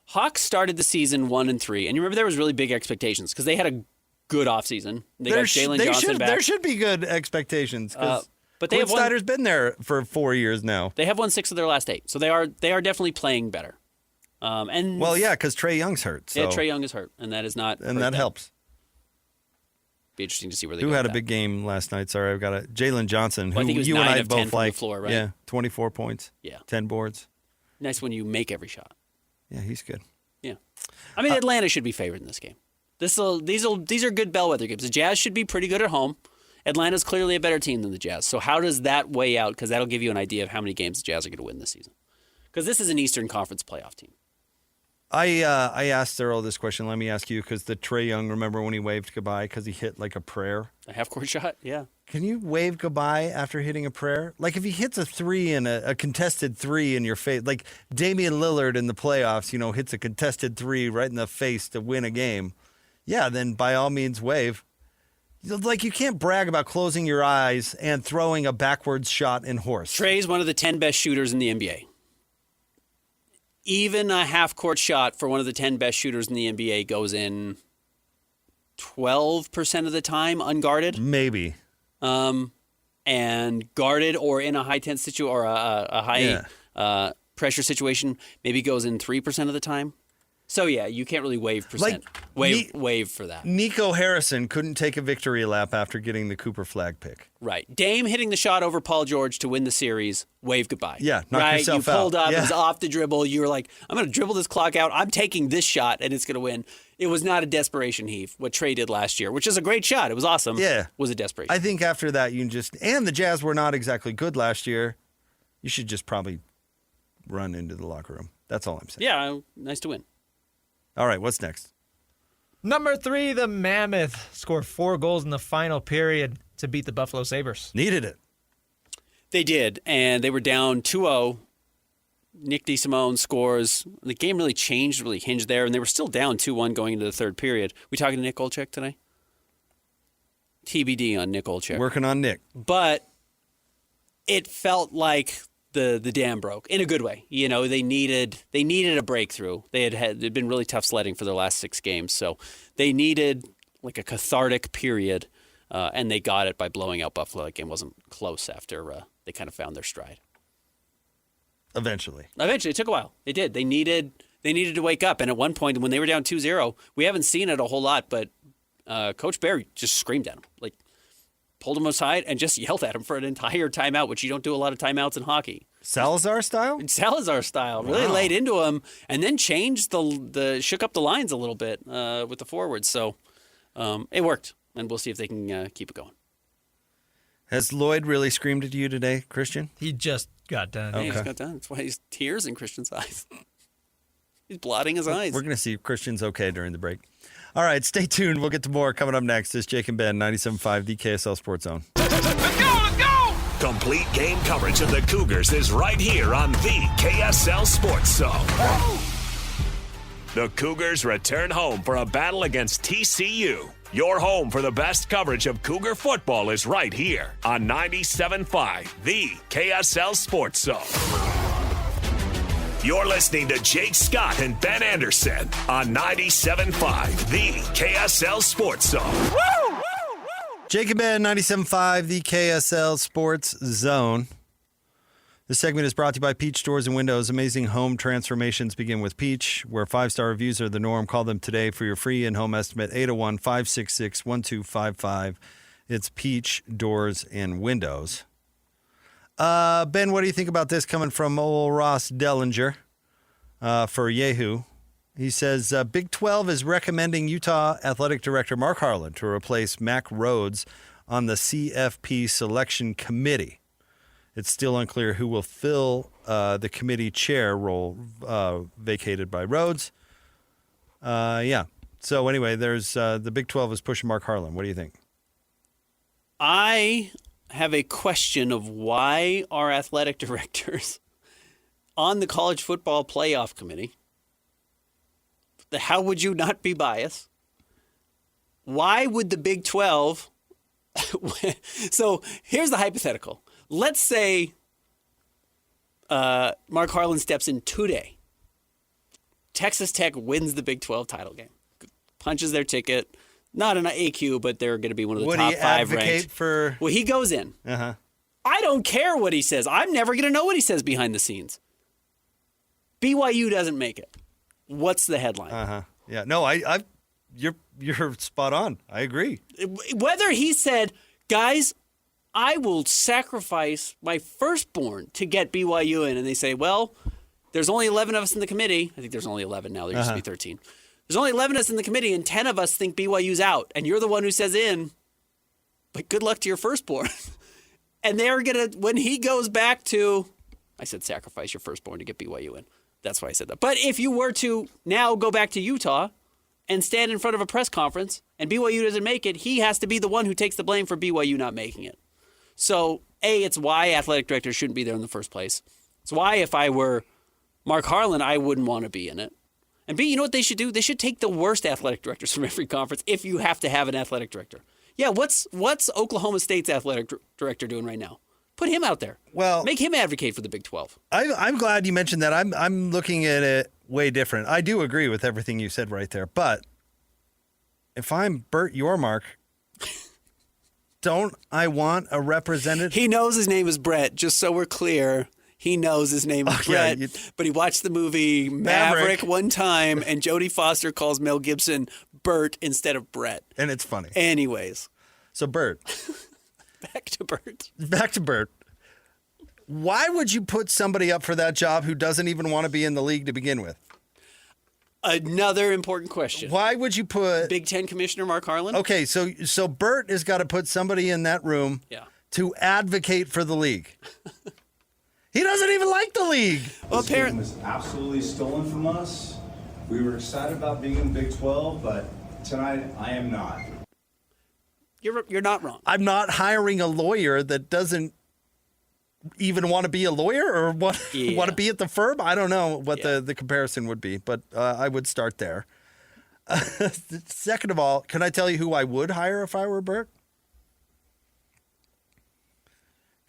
Speaker 6: Hawks started the season 1-3, and you remember there was really big expectations because they had a good offseason. They got Jalen Johnson back.
Speaker 5: There should be good expectations.
Speaker 6: But Quin
Speaker 5: Snyder's been there for 4 years now.
Speaker 6: They have won 6 of their last 8, so they are definitely playing better.
Speaker 5: Because Trae Young's hurt. So.
Speaker 6: Yeah, Trae Young is hurt, and that is not.
Speaker 5: And that helps.
Speaker 6: Be interesting to see where they
Speaker 5: go.
Speaker 6: Who
Speaker 5: had
Speaker 6: a
Speaker 5: big game last night? Sorry, I've got Jalen Johnson, who
Speaker 6: I think he was
Speaker 5: you
Speaker 6: 9
Speaker 5: and I
Speaker 6: of 10
Speaker 5: both
Speaker 6: from
Speaker 5: like.
Speaker 6: The floor, right?
Speaker 5: Yeah, 24 points.
Speaker 6: Yeah,
Speaker 5: 10 boards.
Speaker 6: Nice when you make every shot.
Speaker 5: Yeah, he's good.
Speaker 6: Yeah, I mean Atlanta should be favored in this game. These are good bellwether games. The Jazz should be pretty good at home. Atlanta's clearly a better team than the Jazz. So how does that weigh out? Because that'll give you an idea of how many games the Jazz are going to win this season. Because this is an Eastern Conference playoff team.
Speaker 5: I asked Earl this question. Let me ask you, because the Trae Young, remember when he waved goodbye because he hit like a prayer?
Speaker 6: A half-court shot, yeah.
Speaker 5: Can you wave goodbye after hitting a prayer? Like if he hits a three and a contested three in your face, like Damian Lillard in the playoffs, hits a contested three right in the face to win a game. Yeah, then by all means wave. Like you can't brag about closing your eyes and throwing a backwards shot in horse.
Speaker 6: Trae's one of the 10 best shooters in the NBA. Even a half-court shot for one of the 10 best shooters in the NBA goes in 12% of the time unguarded.
Speaker 5: Maybe.
Speaker 6: And guarded or in a high-tense situation or a high pressure situation maybe goes in 3% of the time. So, yeah, you can't really wave for that.
Speaker 5: Nico Harrison couldn't take a victory lap after getting the Cooper Flag pick.
Speaker 6: Right. Dame hitting the shot over Paul George to win the series, wave goodbye.
Speaker 5: Yeah, knock yourself
Speaker 6: out. You pulled up,
Speaker 5: yeah.
Speaker 6: It was off the dribble. You were like, I'm going to dribble this clock out. I'm taking this shot, and it's going to win. It was not a desperation heave, what Trae did last year, which is a great shot. It was awesome.
Speaker 5: Yeah.
Speaker 6: It was a desperation.
Speaker 5: I think after that, and the Jazz were not exactly good last year. You should just probably run into the locker room. That's all I'm saying.
Speaker 6: Yeah, nice to win.
Speaker 5: All right, what's next?
Speaker 7: Number 3, the Mammoth scored 4 goals in the final period to beat the Buffalo Sabres.
Speaker 5: Needed it.
Speaker 6: They did, and they were down 2-0. Nick DeSimone scores. The game really changed, really hinged there, and they were still down 2-1 going into the third period. We talking to Nick Olczyk today? TBD on Nick Olczyk.
Speaker 5: Working on Nick.
Speaker 6: But it felt like the dam broke in a good way. They needed a breakthrough. They'd been really tough sledding for their last 6 games, so they needed like a cathartic period, and they got it by blowing out Buffalo. That game wasn't close after they kind of found their stride.
Speaker 5: Eventually,
Speaker 6: it took a while. It did. They needed to wake up, and at one point when they were down 2-0, we haven't seen it a whole lot, but Coach Bear just screamed at him, like pulled him aside and just yelled at him for an entire timeout, which you don't do a lot of timeouts in hockey.
Speaker 5: Salazar style?
Speaker 6: Salazar style. Really laid into him and then changed shook up the lines a little bit with the forwards. So it worked, and we'll see if they can keep it going.
Speaker 5: Has Lloyd really screamed at you today, Christian?
Speaker 7: He just got done.
Speaker 6: Okay. He just got done. That's why he's tears in Christian's eyes. He's blotting his eyes.
Speaker 5: We're going to see if Christian's okay during the break. All right, stay tuned. We'll get to more coming up next. It's Jake and Ben, 97.5, the KSL Sports Zone.
Speaker 3: Let's go!
Speaker 2: Complete game coverage of the Cougars is right here on the KSL Sports Zone. The Cougars return home for a battle against TCU. Your home for the best coverage of Cougar football is right here on 97.5, the KSL Sports Zone. You're listening to Jake Scott and Ben Anderson on 97.5, the KSL Sports Zone.
Speaker 5: Jacob Ben, 97.5, the KSL Sports Zone. This segment is brought to you by Peach Doors and Windows. Amazing home transformations begin with Peach, where 5-star reviews are the norm. Call them today for your free in-home estimate, 801-566-1255. It's Peach Doors and Windows. Ben, what do you think about this coming from old Ross Dellinger for Yahoo? He says, Big 12 is recommending Utah Athletic Director Mark Harlan to replace Mack Rhoades on the CFP Selection Committee. It's still unclear who will fill the committee chair role vacated by Rhoades. Yeah. So anyway, there's the Big 12 is pushing Mark Harlan. What do you think?
Speaker 6: I have a question of why are athletic directors on the college football playoff committee? How would you not be biased? Why would the Big 12? So here's the hypothetical. Let's say Mark Harlan steps in today. Texas Tech wins the Big 12 title game, punches their ticket. Not an AQ, but they're going to be one of the top 5 ranked. Well, he goes in.
Speaker 5: Uh-huh.
Speaker 6: I don't care what he says. I'm never going to know what he says behind the scenes. BYU doesn't make it. What's the headline?
Speaker 5: Uh-huh. Yeah. No, you're spot on. I agree.
Speaker 6: Whether he said, guys, I will sacrifice my firstborn to get BYU in, and they say, well, there's only 11 of us in the committee. I think there's only 11 now. There used to be 13. There's only 11 of us in the committee, and 10 of us think BYU's out, and you're the one who says in, but good luck to your firstborn. And they're going to, when he goes back to, I said sacrifice your firstborn to get BYU in. That's why I said that. But if you were to now go back to Utah and stand in front of a press conference and BYU doesn't make it, he has to be the one who takes the blame for BYU not making it. So, A, it's why athletic directors shouldn't be there in the first place. It's why if I were Mark Harlan, I wouldn't want to be in it. And B, you know what they should do? They should take the worst athletic directors from every conference if you have to have an athletic director. Yeah, what's Oklahoma State's athletic director doing right now? Put him out there.
Speaker 5: Well,
Speaker 6: make him advocate for the Big 12.
Speaker 5: I'm glad you mentioned that. I'm looking at it way different. I do agree with everything you said right there. But if I'm Bert Yormark, don't I want a representative?
Speaker 6: He knows his name is Brett, just so we're clear. He knows his name is Brett, but he watched the movie Maverick one time, and Jodie Foster calls Mel Gibson Bert instead of Brett.
Speaker 5: And it's funny.
Speaker 6: Anyways.
Speaker 5: So, Bert.
Speaker 6: Back to Bert.
Speaker 5: Back to Bert. Why would you put somebody up for that job who doesn't even want to be in the league to begin with?
Speaker 6: Another important question.
Speaker 5: Why would you put
Speaker 6: Big Ten Commissioner Mark Harlan?
Speaker 5: Okay, so Bert has got to put somebody in that room to advocate for the league. He doesn't even like the league.
Speaker 6: Well, apparently,
Speaker 1: was absolutely stolen from us. We were excited about being in the Big 12, but tonight I am not.
Speaker 6: You're not wrong.
Speaker 5: I'm not hiring a lawyer that doesn't even want to be a lawyer or want to be at the firm. I don't know what the comparison would be, but I would start there. Second of all, can I tell you who I would hire if I were Bert?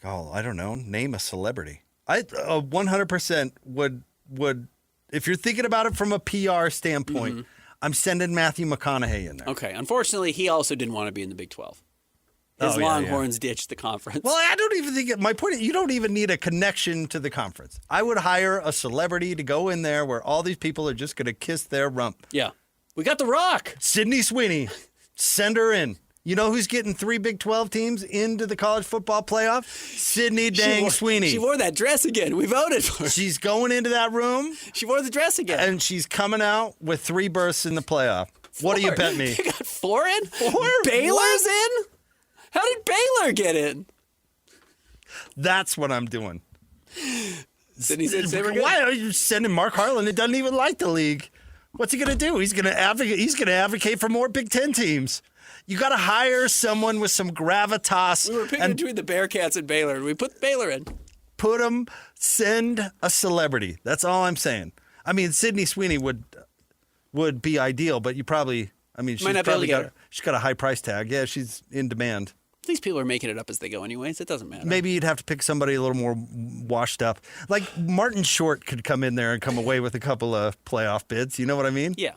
Speaker 5: Oh, I don't know. Name a celebrity. I 100% would. If you're thinking about it from a PR standpoint, I'm sending Matthew McConaughey in there.
Speaker 6: Okay. Unfortunately, he also didn't want to be in the Big 12. His Longhorns ditched the conference.
Speaker 5: Well, I don't even think my point is you don't even need a connection to the conference. I would hire a celebrity to go in there where all these people are just going to kiss their rump.
Speaker 6: Yeah. We got The Rock.
Speaker 5: Sydney Sweeney. Send her in. You know who's getting 3 Big 12 teams into the college football playoff? Sydney Sweeney.
Speaker 6: She wore that dress again. We voted for her.
Speaker 5: She's going into that room.
Speaker 6: She wore the dress again.
Speaker 5: And she's coming out with 3 berths in the playoff. 4. What do you bet me?
Speaker 6: You got 4 in?
Speaker 5: 4?
Speaker 6: Baylor's in? How did Baylor get in?
Speaker 5: That's what I'm doing.
Speaker 6: Sydney said they were good.
Speaker 5: Why are you sending Mark Harlan that doesn't even like the league? What's he going to do? He's going to advocate for more Big Ten teams. You got to hire someone with some gravitas.
Speaker 6: We were picking between the Bearcats and Baylor, and we put Baylor in.
Speaker 5: Put them, send a celebrity. That's all I'm saying. I mean, Sydney Sweeney would be ideal, but you probably, she's probably got a high price tag. Yeah, she's in demand.
Speaker 6: These people are making it up as they go anyways. It doesn't matter.
Speaker 5: Maybe you'd have to pick somebody a little more washed up. Like Martin Short could come in there and come away with a couple of playoff bids. You know what I mean?
Speaker 6: Yeah.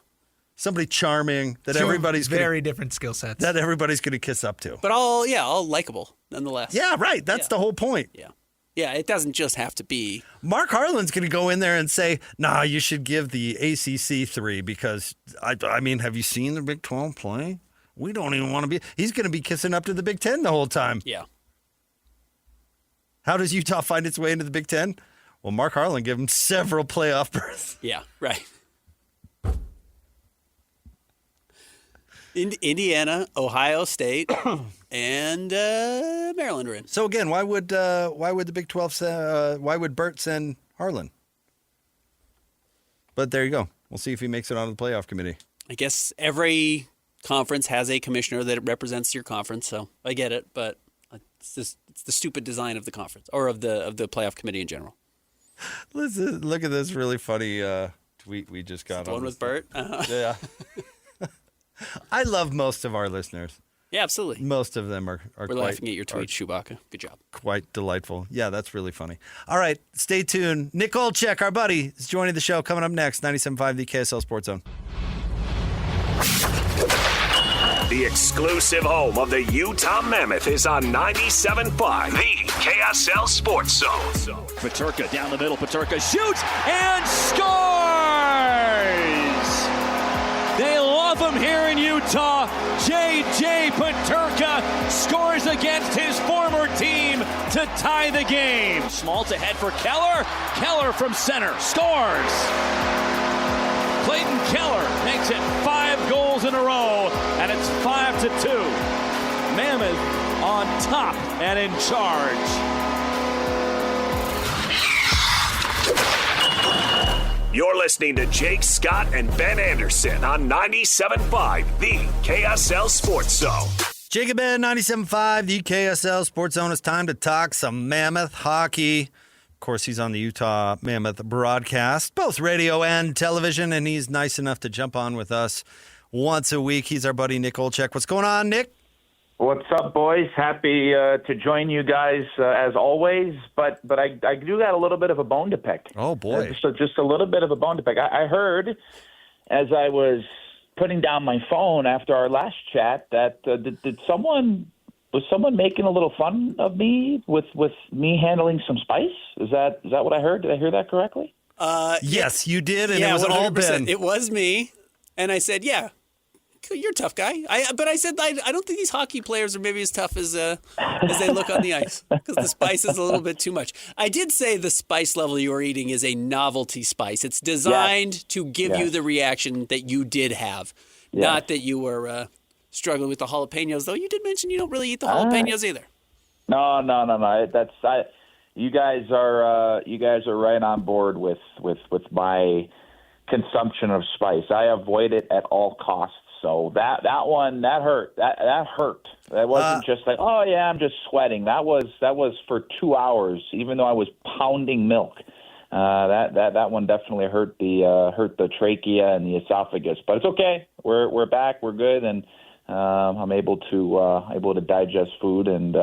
Speaker 5: Somebody charming that
Speaker 7: Two
Speaker 5: everybody's
Speaker 7: very different skill sets.
Speaker 5: that everybody's going to kiss up to.
Speaker 6: But all likable nonetheless.
Speaker 5: Yeah, right. That's the whole point.
Speaker 6: Yeah. Yeah, it doesn't just have to be.
Speaker 5: Mark Harlan's going to go in there and say, "Nah, you should give the ACC 3 because I mean, have you seen the Big 12 play? We don't even want to be." He's going to be kissing up to the Big 10 the whole time.
Speaker 6: Yeah.
Speaker 5: How does Utah find its way into the Big 10? Well, Mark Harlan gave him several playoff berths.
Speaker 6: Yeah, right. Indiana, Ohio State, and Maryland are in.
Speaker 5: So again, why would the Big 12 why would Bert send Harlan? But there you go. We'll see if he makes it onto the playoff committee.
Speaker 6: I guess every conference has a commissioner that represents your conference, so I get it, but it's the stupid design of the conference or of the playoff committee in general.
Speaker 5: Listen, look at this really funny tweet we just got.
Speaker 6: The one with Bert? Uh-huh.
Speaker 5: Yeah. I love most of our listeners.
Speaker 6: Yeah, absolutely.
Speaker 5: Most of them are
Speaker 6: We're
Speaker 5: quite,
Speaker 6: laughing at your tweet, Chewbacca. Good job.
Speaker 5: quite delightful. Yeah, that's really funny. All right, stay tuned. Nick Olczyk, our buddy, is joining the show. Coming up next, 97.5 the KSL Sports Zone.
Speaker 2: The exclusive home of the Utah Mammoth is on 97.5, the KSL Sports Zone.
Speaker 3: Paterka down the middle. Paterka shoots and scores! They love him here in Utah. J.J. Paterka scores against his former team to tie the game. Small to head for Keller. Keller from center scores. Clayton Keller makes it 5 goals in a row, and it's 5-2. Mammoth on top and in charge.
Speaker 2: You're listening to Jake Scott and Ben Anderson on 97.5, the KSL Sports Zone.
Speaker 5: Jacob Ben, 97.5 the KSL Sports Zone. It's time to talk some Mammoth hockey. Of course, he's on the Utah Mammoth broadcast, both radio and television, and he's nice enough to jump on with us once a week. He's our buddy Nick Olczyk. What's going on, Nick?
Speaker 8: What's up, boys? Happy to join you guys as always, but I do got a little bit of a bone to pick.
Speaker 5: Oh, boy.
Speaker 8: Just a little bit of a bone to pick. I heard as I was putting down my phone after our last chat that was someone making a little fun of me with me handling some spice? Is that what I heard? Did I hear that correctly?
Speaker 5: Yes, you did, and
Speaker 6: yeah,
Speaker 5: it was all
Speaker 6: 100%.
Speaker 5: Ben.
Speaker 6: It was me, and I said, "Yeah, you're a tough guy." But I said, I don't think these hockey players are maybe as tough as they look on the ice because the spice is a little bit too much. I did say the spice level you are eating is a novelty spice. It's designed to give you the reaction that you did have, not that you were struggling with the jalapenos. Though you did mention you don't really eat the jalapenos either.
Speaker 8: No. You guys are right on board with my consumption of spice. I avoid it at all costs. So that one hurt. That hurt. That wasn't just like, oh yeah, I'm just sweating. That was for 2 hours, even though I was pounding milk. That one definitely hurt the trachea and the esophagus. But it's okay. We're back. We're good, and I'm able to digest food and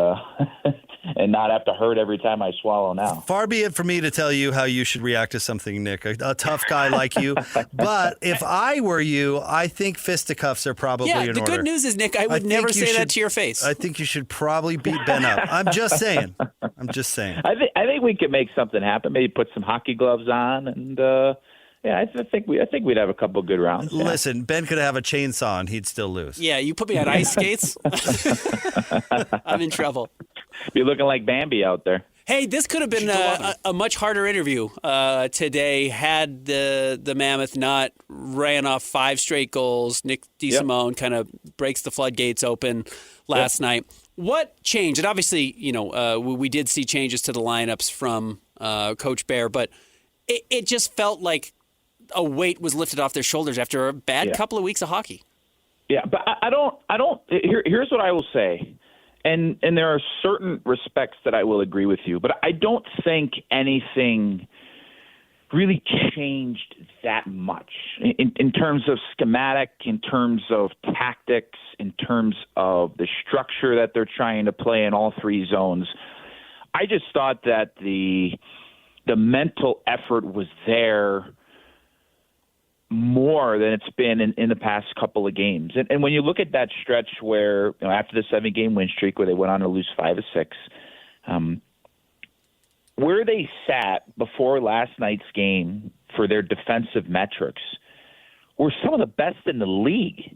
Speaker 8: and not have to hurt every time I swallow now.
Speaker 5: Far be it for me to tell you how you should react to something, Nick, a tough guy like you. But if I were you, I think fisticuffs are probably in order.
Speaker 6: Yeah, the good news is, Nick, I would never say that to your face.
Speaker 5: I think you should probably beat Ben up. I'm just saying.
Speaker 8: I think we could make something happen. Maybe put some hockey gloves on and I think we'd have a couple good rounds. Yeah.
Speaker 5: Listen, Ben could have a chainsaw and he'd still lose.
Speaker 6: Yeah, you put me on ice skates, I'm in trouble.
Speaker 8: Be looking like Bambi out there.
Speaker 6: Hey, this could have been a much harder interview today had the Mammoth not ran off 5 straight goals. Nick DeSimone kind of breaks the floodgates open last night. What changed? And obviously, we did see changes to the lineups from Coach Bear, but it just felt like a weight was lifted off their shoulders after a bad couple of weeks of hockey.
Speaker 8: Yeah, but I don't. Here's what I will say. And there are certain respects that I will agree with you, but I don't think anything really changed that much in terms of schematic, in terms of tactics, in terms of the structure that they're trying to play in all 3 zones. I just thought that the mental effort was there more than it's been in the past couple of games. And when you look at that stretch where, after the 7-game win streak where they went on to lose 5 of 6, where they sat before last night's game for their defensive metrics were some of the best in the league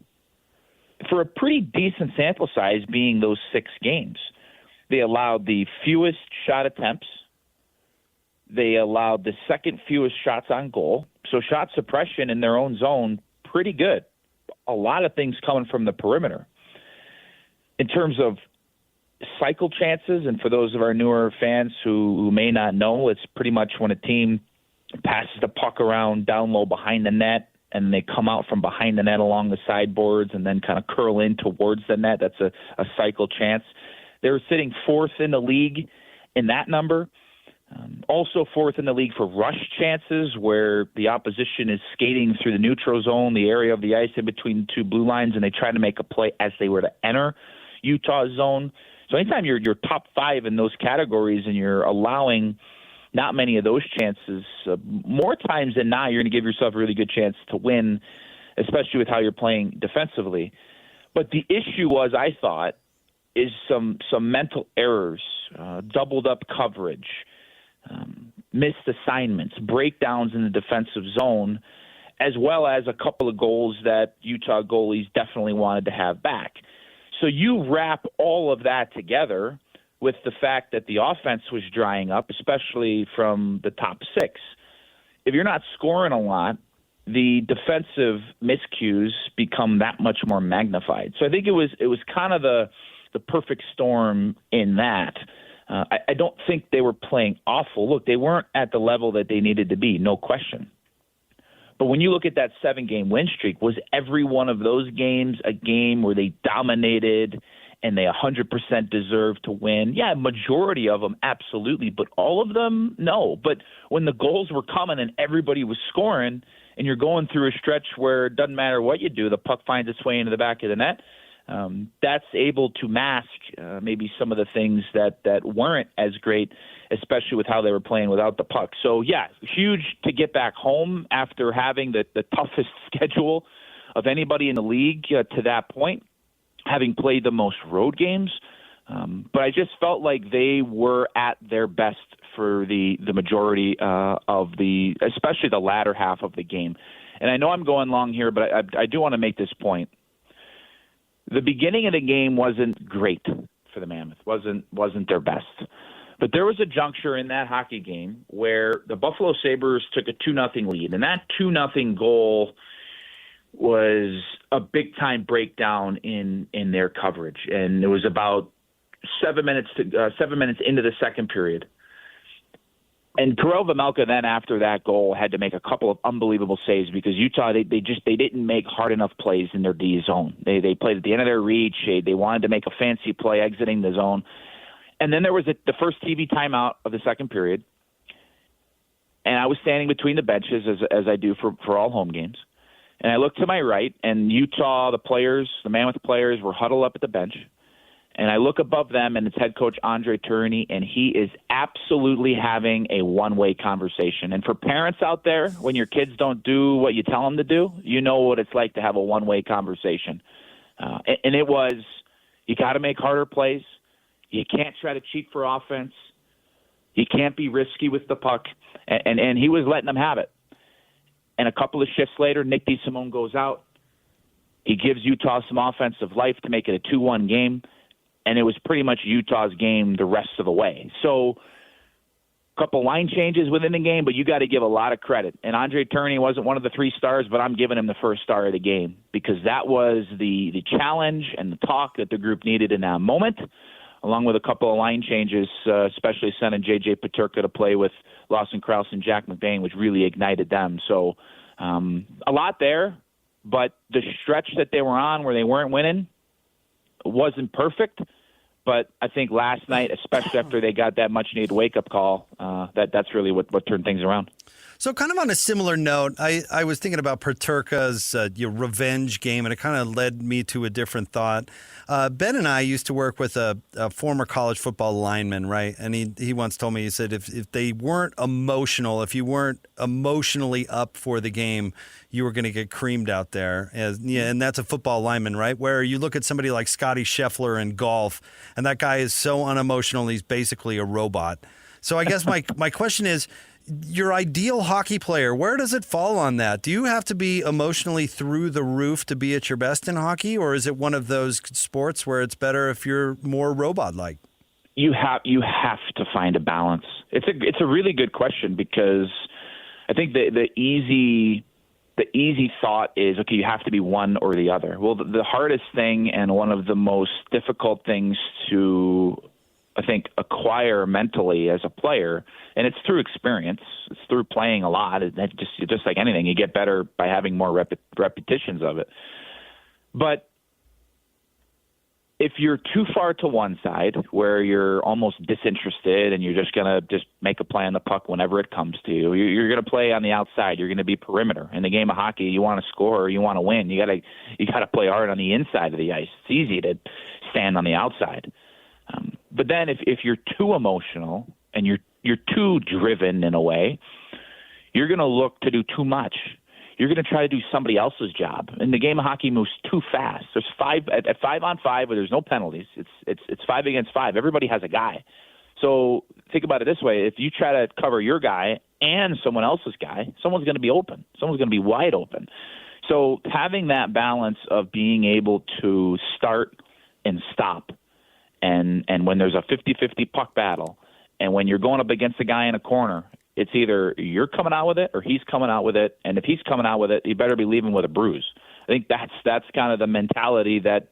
Speaker 8: for a pretty decent sample size being those 6 games. They allowed the fewest shot attempts. They allowed the second fewest shots on goal. So shot suppression in their own zone, pretty good. A lot of things coming from the perimeter. In terms of cycle chances, and for those of our newer fans who may not know, it's pretty much when a team passes the puck around down low behind the net, and they come out from behind the net along the sideboards and then kind of curl in towards the net. That's a cycle chance. They're sitting 4th in the league in that number. Also 4th in the league for rush chances, where the opposition is skating through the neutral zone, the area of the ice in between the 2 blue lines, and they try to make a play as they were to enter Utah's zone. So anytime you're top 5 in those categories and you're allowing not many of those chances, more times than not, you're going to give yourself a really good chance to win, especially with how you're playing defensively. But the issue was, I thought, is some mental errors, doubled up coverage, missed assignments, breakdowns in the defensive zone, as well as a couple of goals that Utah goalies definitely wanted to have back. So you wrap all of that together with the fact that the offense was drying up, especially from the top 6. If you're not scoring a lot, the defensive miscues become that much more magnified. So I think it was kind of the perfect storm in that. I don't think they were playing awful. Look, they weren't at the level that they needed to be, no question. But when you look at that 7-game win streak, was every one of those games a game where they dominated and they 100% deserved to win? Yeah, majority of them, absolutely. But all of them, no. But when the goals were coming and everybody was scoring and you're going through a stretch where it doesn't matter what you do, the puck finds its way into the back of the net, that's able to mask maybe some of the things that weren't as great, especially with how they were playing without the puck. So, yeah, huge to get back home after having the toughest schedule of anybody in the league to that point, having played the most road games. But I just felt like they were at their best for the majority of especially the latter half of the game. And I know I'm going long here, but I do want to make this point. The beginning of the game wasn't great for the Mammoth, wasn't their best. But there was a juncture in that hockey game where the Buffalo Sabres took a 2-0 lead, and that 2-0 goal was a big-time breakdown in their coverage. And it was about 7 minutes into the second period. And Karel Vejmelka then after that goal had to make a couple of unbelievable saves because Utah, they didn't make hard enough plays in their D zone. They played at the end of their reach. They wanted to make a fancy play exiting the zone. And then there was the first TV timeout of the second period. And I was standing between the benches as I do for all home games. And I looked to my right, and Utah, the Mammoth players were huddled up at the bench. And I look above them, and it's head coach Andre Tourigny, and he is absolutely having a one-way conversation. And for parents out there, when your kids don't do what you tell them to do, you know what it's like to have a one-way conversation. And it was, you got to make harder plays. You can't try to cheat for offense. You can't be risky with the puck. And he was letting them have it. And a couple of shifts later, Nick DeSimone goes out. He gives Utah some offensive life to make it a 2-1 game. And it was pretty much Utah's game the rest of the way. So a couple line changes within the game, but you got to give a lot of credit. And Andre Tourigny wasn't one of the 3 stars, but I'm giving him the first star of the game because that was the challenge and the talk that the group needed in that moment, along with a couple of line changes, especially sending J.J. Peterka to play with Lawson Krause and Jack McBain, which really ignited them. So a lot there, but the stretch that they were on where they weren't winning wasn't perfect. But I think last night, especially after they got that much-needed wake-up call, that's really what turned things around.
Speaker 5: So kind of on a similar note, I was thinking about Peterka's revenge game, and it kind of led me to a different thought. Ben and I used to work with a former college football lineman, right? And he once told me, he said, if they weren't emotional, if you weren't emotionally up for the game, you were going to get creamed out there. And that's a football lineman, right? Where you look at somebody like Scotty Scheffler in golf, and that guy is so unemotional, he's basically a robot. So I guess my question is, your ideal hockey player, where does it fall on that? Do you have to be emotionally through the roof to be at your best in hockey, or is it one of those sports where it's better if you're more robot-like?
Speaker 8: You have to find a balance. It's a really good question, because I think the easy thought is, okay, you have to be one or the other. Well, the hardest thing and one of the most difficult things to, I think, acquire mentally as a player, and it's through experience, it's through playing a lot. It's just like anything, you get better by having more repetitions of it. But if you're too far to one side, where you're almost disinterested and you're just going to just make a play on the puck whenever it comes to you, you're going to play on the outside. You're going to be perimeter. In the game of hockey, you want to score, you want to win. You got to play hard on the inside of the ice. It's easy to stand on the outside. But then if you're too emotional and you're too driven in a way, you're going to look to do too much. You're going to try to do somebody else's job. And the game of hockey moves too fast. There's at 5-on-5 where there's no penalties. It's 5 against 5. Everybody has a guy. So think about it this way: if you try to cover your guy and someone else's guy, someone's going to be open. Someone's going to be wide open. So having that balance of being able to start and stop, and when there's a 50-50 puck battle, and when you're going up against a guy in a corner, it's either you're coming out with it or he's coming out with it. And if he's coming out with it, you better be leaving with a bruise. I think that's kind of the mentality that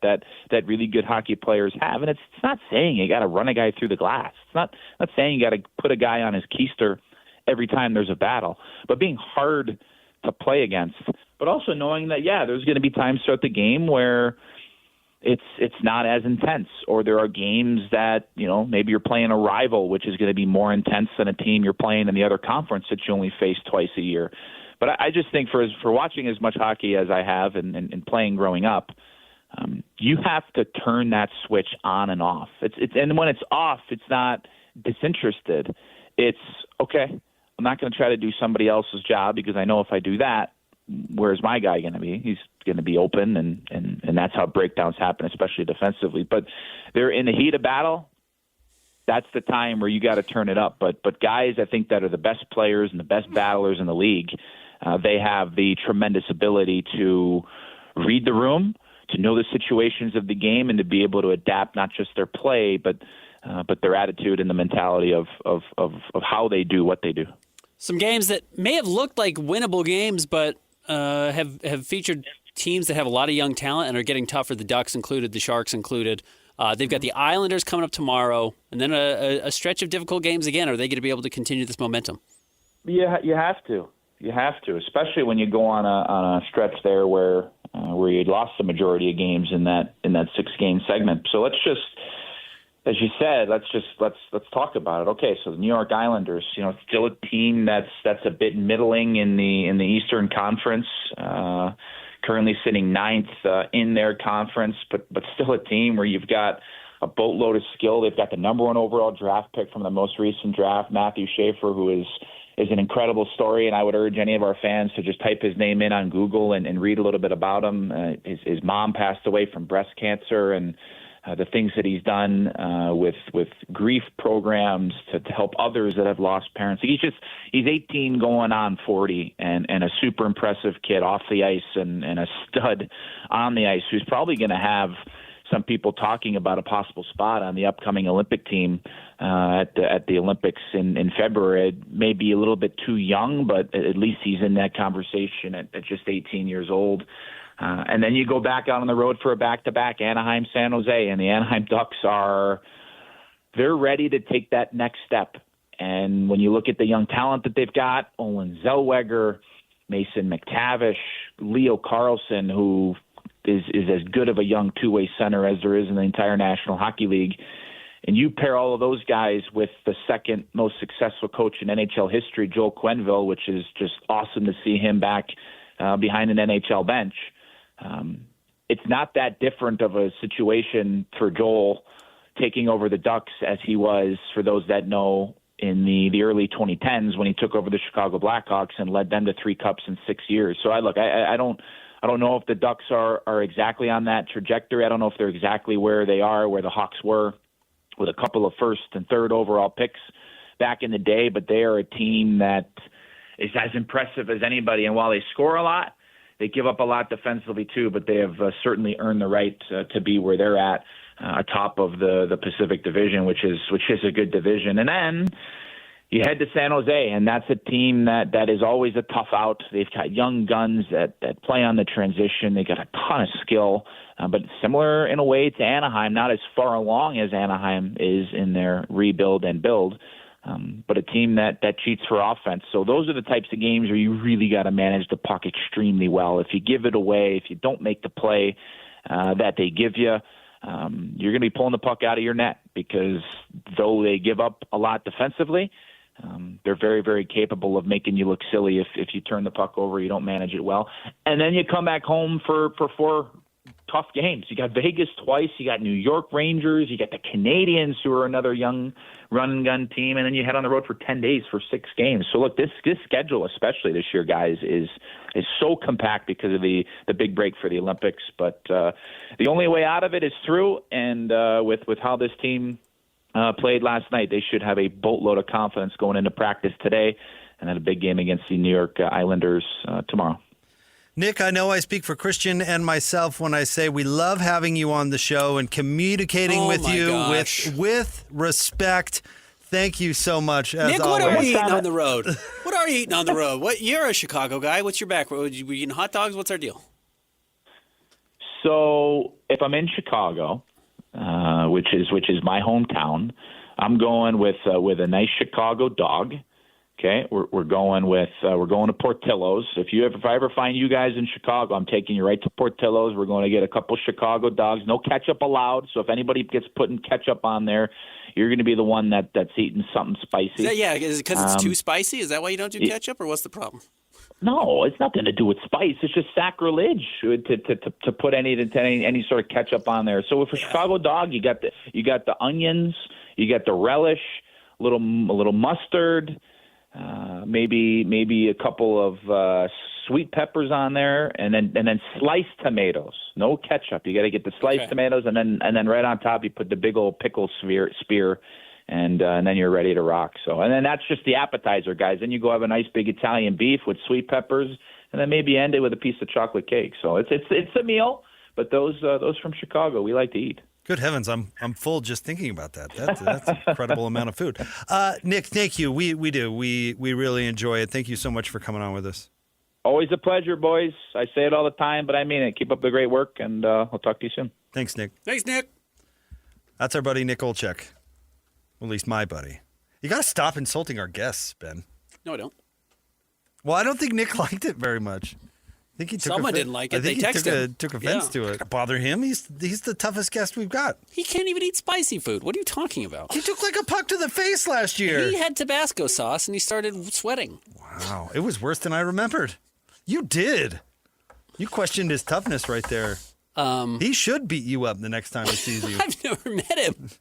Speaker 8: really good hockey players have. And it's not saying you got to run a guy through the glass. It's not saying you got to put a guy on his keister every time there's a battle, but being hard to play against, but also knowing that, there's going to be times throughout the game where it's not as intense, or there are games that, maybe you're playing a rival, which is going to be more intense than a team you're playing in the other conference that you only face twice a year. But I just think for watching as much hockey as I have and playing growing up, you have to turn that switch on and off. And when it's off, it's not disinterested. It's, okay, I'm not going to try to do somebody else's job, because I know if I do that, where's my guy going to be? He's going to be open, and that's how breakdowns happen, especially defensively. But they're in the heat of battle. That's the time where you got to turn it up. But guys, I think, that are the best players and the best battlers in the league, they have the tremendous ability to read the room, to know the situations of the game, and to be able to adapt not just their play, but their attitude and the mentality of how they do what they do.
Speaker 6: Some games that may have looked like winnable games, but have featured teams that have a lot of young talent and are getting tougher. The Ducks included, the Sharks included. They've got the Islanders coming up tomorrow, and then a stretch of difficult games again. Are they going to be able to continue this momentum?
Speaker 8: Yeah, you have to. You have to, especially when you go on a stretch there where you lost the majority of games in that 6-game segment. So let's just, as you said, let's talk about it. Okay, so the New York Islanders, still a team that's a bit middling in the Eastern Conference, currently sitting 9th in their conference, but still a team where you've got a boatload of skill. They've got the number 1 overall draft pick from the most recent draft, Matthew Schaefer, who is an incredible story, and I would urge any of our fans to just type his name in on Google and read a little bit about him. His mom passed away from breast cancer, and the things that he's done with grief programs to help others that have lost parents. He's 18 going on 40, and a super impressive kid off the ice and a stud on the ice, who's probably going to have some people talking about a possible spot on the upcoming Olympic team at the Olympics in February. It may be a little bit too young, but at least he's in that conversation at just 18 years old. And then you go back out on the road for a back-to-back, Anaheim, San Jose, and the Anaheim Ducks they're ready to take that next step. And when you look at the young talent that they've got, Olin Zellweger, Mason McTavish, Leo Carlson, who is as good of a young two-way center as there is in the entire National Hockey League, And you pair all of those guys with the second most successful coach in NHL history, Joel Quenneville, which is just awesome to see him back behind an NHL bench. It's not that different of a situation for Joel taking over the Ducks as he was, for those that know, in the early 2010s when he took over the Chicago Blackhawks and led them to 3 cups in 6 years. So I don't know if the Ducks are exactly on that trajectory. I don't know if they're exactly where they are, where the Hawks were with a couple of first and third overall picks back in the day, but they are a team that is as impressive as anybody. And while they score a lot, they give up a lot defensively too, but they have certainly earned the right to be where they're at, atop of the Pacific Division, which is a good division. And then you head to San Jose, and that's a team that is always a tough out. They've got young guns that play on the transition. They got a ton of skill, but similar in a way to Anaheim, not as far along as Anaheim is in their rebuild and build, but a team that cheats for offense. So those are the types of games where you really got to manage the puck extremely well. If you give it away, if you don't make the play that they give you, you're going to be pulling the puck out of your net, because though they give up a lot defensively, they're very, very capable of making you look silly if you turn the puck over, you don't manage it well. And then you come back home for 4 tough games. You got Vegas twice, you got New York Rangers, you got the Canadians, who are another young run-and-gun team, and then you head on the road for 10 days for 6 games. So look, this schedule, especially this year, guys, is so compact because of the big break for the Olympics. But the only way out of it is through, and with how this team played last night, they should have a boatload of confidence going into practice today, and then a big game against the New York Islanders tomorrow.
Speaker 5: Nick, I know I speak for Christian and myself when I say we love having you on the show and communicating with you with respect. Thank you so much, as
Speaker 6: Nick,
Speaker 5: always.
Speaker 6: what are you eating on the road? What are you eating on the road? You're a Chicago guy. What's your background? Were you eating hot dogs? What's our deal?
Speaker 8: So if I'm in Chicago, which is my hometown, I'm going with a nice Chicago dog. Okay, we're going to Portillo's. If I ever find you guys in Chicago, I'm taking you right to Portillo's. We're going to get a couple Chicago dogs. No ketchup allowed. So if anybody gets putting ketchup on there, you're going to be the one that's eating something spicy.
Speaker 6: Is it because it's too spicy? Is that why you don't do ketchup, or what's the problem?
Speaker 8: No, it's nothing to do with spice. It's just sacrilege to put any sort of ketchup on there. So for Chicago dog, you got the onions, you got the relish, a little mustard. Maybe a couple of sweet peppers on there, and then sliced tomatoes. No ketchup. You got to get the sliced tomatoes, and then right on top you put the big old pickle spear, and then you're ready to rock. So, and then that's just the appetizer, guys. Then you go have a nice big Italian beef with sweet peppers, and then maybe end it with a piece of chocolate cake. So it's a meal, but those from Chicago, we like to eat.
Speaker 5: Good heavens, I'm full just thinking about that. That's an incredible amount of food. Nick, thank you. We do. We really enjoy it. Thank you so much for coming on with us.
Speaker 8: Always a pleasure, boys. I say it all the time, but I mean it. Keep up the great work, and I'll talk to you soon.
Speaker 5: Thanks, Nick.
Speaker 6: Thanks, Nick.
Speaker 5: That's our buddy Nick Olczyk. Well, at least my buddy. You got to stop insulting our guests, Ben.
Speaker 6: No, I don't.
Speaker 5: Well, I don't think Nick liked it very much. I think he took
Speaker 6: Someone didn't like it.
Speaker 5: I think
Speaker 6: They
Speaker 5: he
Speaker 6: texted.
Speaker 5: took offense to it. Bother him. He's the toughest guest we've got.
Speaker 6: He can't even eat spicy food. What are you talking about?
Speaker 5: He took like a puck to the face last year.
Speaker 6: He had Tabasco sauce, and he started sweating.
Speaker 5: Wow. It was worse than I remembered. You did. You questioned his toughness right there. He should beat you up the next time he sees you.
Speaker 6: I've never met him.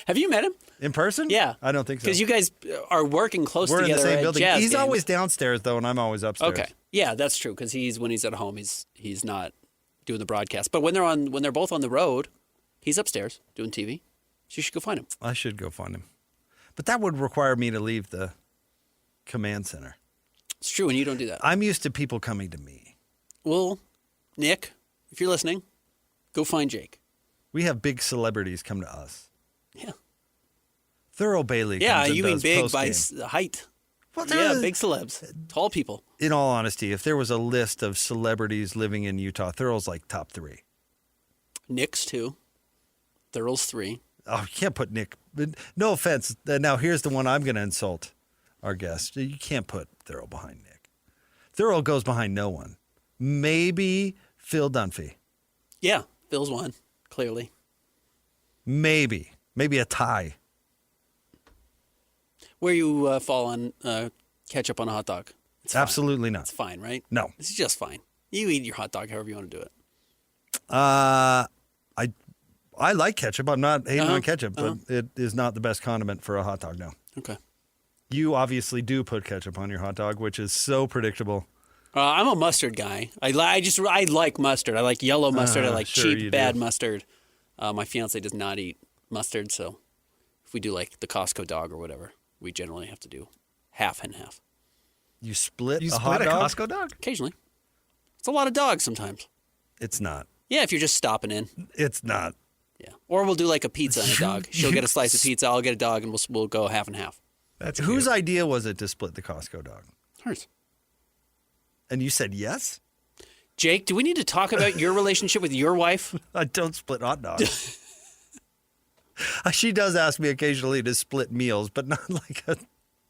Speaker 6: Have you met him?
Speaker 5: In person?
Speaker 6: Yeah.
Speaker 5: I don't think so.
Speaker 6: Because you guys are working close
Speaker 5: We're
Speaker 6: together
Speaker 5: in the same
Speaker 6: at
Speaker 5: building.
Speaker 6: jazz
Speaker 5: He's
Speaker 6: games.
Speaker 5: always downstairs, though, and I'm always upstairs.
Speaker 6: Okay. Yeah, that's true, because when he's at home, he's not doing the broadcast. But when they're both on the road, he's upstairs doing TV. So you should go find him.
Speaker 5: I should go find him. But that would require me to leave the command center.
Speaker 6: It's true, and you don't do that.
Speaker 5: I'm used to people coming to me.
Speaker 6: Well, Nick, if you're listening, go find Jake.
Speaker 5: We have big celebrities come to us.
Speaker 6: Yeah.
Speaker 5: Thurl Bailey
Speaker 6: Yeah,
Speaker 5: comes and
Speaker 6: you mean
Speaker 5: does
Speaker 6: big by
Speaker 5: postgame.
Speaker 6: height.
Speaker 5: Well,
Speaker 6: Yeah, big celebs. Tall people.
Speaker 5: In all honesty, if there was a list of celebrities living in Utah, Thurl's like top 3.
Speaker 6: Nick's 2. Thurl's 3.
Speaker 5: Oh, you can't put Nick. No offense. Now, here's the one I'm going to insult our guest. You can't put Thurl behind Nick. Thurl goes behind no one. Maybe Phil Dunphy.
Speaker 6: Yeah, Phil's 1, clearly.
Speaker 5: Maybe Maybe a tie.
Speaker 6: Where you fall on ketchup on a hot dog? It's fine.
Speaker 5: Absolutely not.
Speaker 6: It's fine, right?
Speaker 5: No.
Speaker 6: It's just fine. You eat your hot dog however you want to do it.
Speaker 5: I like ketchup. I'm not hating on ketchup, but it is not the best condiment for a hot dog, no.
Speaker 6: Okay.
Speaker 5: You obviously do put ketchup on your hot dog, which is so predictable.
Speaker 6: I'm a mustard guy. I like mustard. I like yellow mustard. I like
Speaker 5: sure you
Speaker 6: cheap, bad
Speaker 5: do.
Speaker 6: mustard. My fiance does not eat mustard, so if we do like the Costco dog or whatever, we generally have to do half and half.
Speaker 5: You split
Speaker 7: You
Speaker 5: a
Speaker 7: split
Speaker 5: hot
Speaker 7: a
Speaker 5: dog?
Speaker 7: Costco dog?
Speaker 6: Occasionally. It's a lot of dogs sometimes.
Speaker 5: It's not.
Speaker 6: Yeah, if you're just stopping in.
Speaker 5: It's not.
Speaker 6: Yeah. Or we'll do like a pizza and a dog. She'll get a slice of pizza, I'll get a dog, and we'll go half and half.
Speaker 7: That's
Speaker 5: Whose
Speaker 7: cute.
Speaker 5: idea was it to split the Costco dog?
Speaker 6: Hers.
Speaker 5: And you said yes?
Speaker 6: Jake, do we need to talk about your relationship with your wife?
Speaker 5: I don't split hot dogs. She does ask me occasionally to split meals, but not like a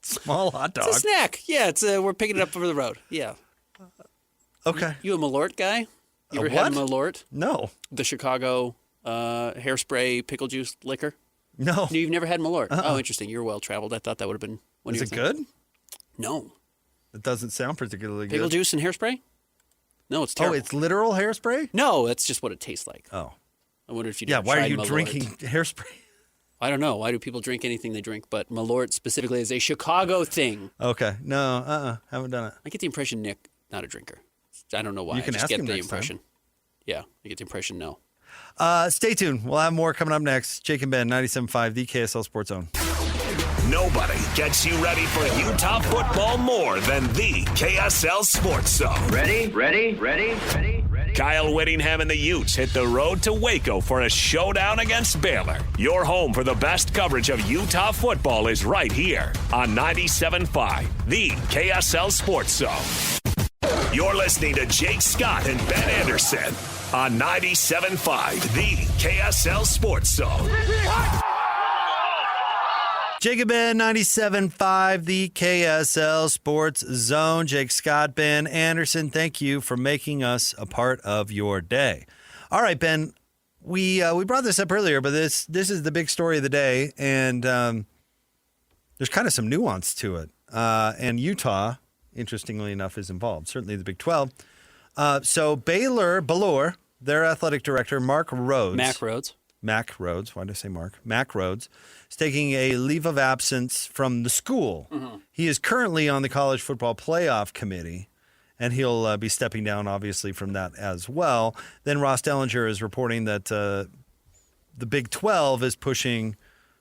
Speaker 5: small hot dog.
Speaker 6: It's a snack. Yeah, we're picking it up over the road. Yeah.
Speaker 5: Okay.
Speaker 6: You a Malort guy? You
Speaker 5: A
Speaker 6: ever had
Speaker 5: what?
Speaker 6: Malort?
Speaker 5: No.
Speaker 6: The Chicago hairspray pickle juice liquor?
Speaker 5: No.
Speaker 6: No, you've never had Malort. Oh, interesting. You're well traveled. I thought that would have been one
Speaker 5: Is
Speaker 6: of
Speaker 5: it
Speaker 6: your things.
Speaker 5: good?
Speaker 6: No.
Speaker 5: It doesn't sound particularly
Speaker 6: Pickle
Speaker 5: good.
Speaker 6: juice and hairspray? No, it's
Speaker 5: Oh,
Speaker 6: terrible.
Speaker 5: it's literal hairspray?
Speaker 6: No, that's just what it tastes like.
Speaker 5: Oh.
Speaker 6: I wonder if you
Speaker 5: Yeah, why are
Speaker 6: tried
Speaker 5: you
Speaker 6: Malort.
Speaker 5: drinking hairspray?
Speaker 6: I don't know. Why do people drink anything they drink? But Malort specifically is a Chicago thing.
Speaker 5: Okay. No, haven't done it.
Speaker 6: I get the impression Nick, not a drinker. I don't know why.
Speaker 5: You can
Speaker 6: I just
Speaker 5: ask
Speaker 6: get
Speaker 5: him
Speaker 6: the
Speaker 5: next time.
Speaker 6: impression. Yeah, I get the impression no.
Speaker 5: Stay tuned. We'll have more coming up next. Jake and Ben, 97.5, the KSL Sports Zone.
Speaker 2: Nobody gets you ready for Utah football more than the KSL Sports Zone.
Speaker 4: Ready?
Speaker 2: Kyle Whittingham and the Utes hit the road to Waco for a showdown against Baylor. Your home for the best coverage of Utah football is right here on 97.5, the KSL Sports Zone. You're listening to Jake Scott and Ben Anderson on 97.5, the KSL Sports Zone.
Speaker 5: Jake and Ben, 97.5, the KSL Sports Zone. Jake Scott, Ben Anderson, thank you for making us a part of your day. All right, Ben, we brought this up earlier, but this is the big story of the day, and there's kind of some nuance to it. And Utah, interestingly enough, is involved, certainly the Big 12. So Baylor, their athletic director, Mack Rhoades. Mack Rhoades. Why did I say Mark? Mack Rhoades is taking a leave of absence from the school. Mm-hmm. He is currently on the College Football Playoff Committee, and he'll be stepping down, obviously, from that as well. Then Ross Dellinger is reporting that the Big 12 is pushing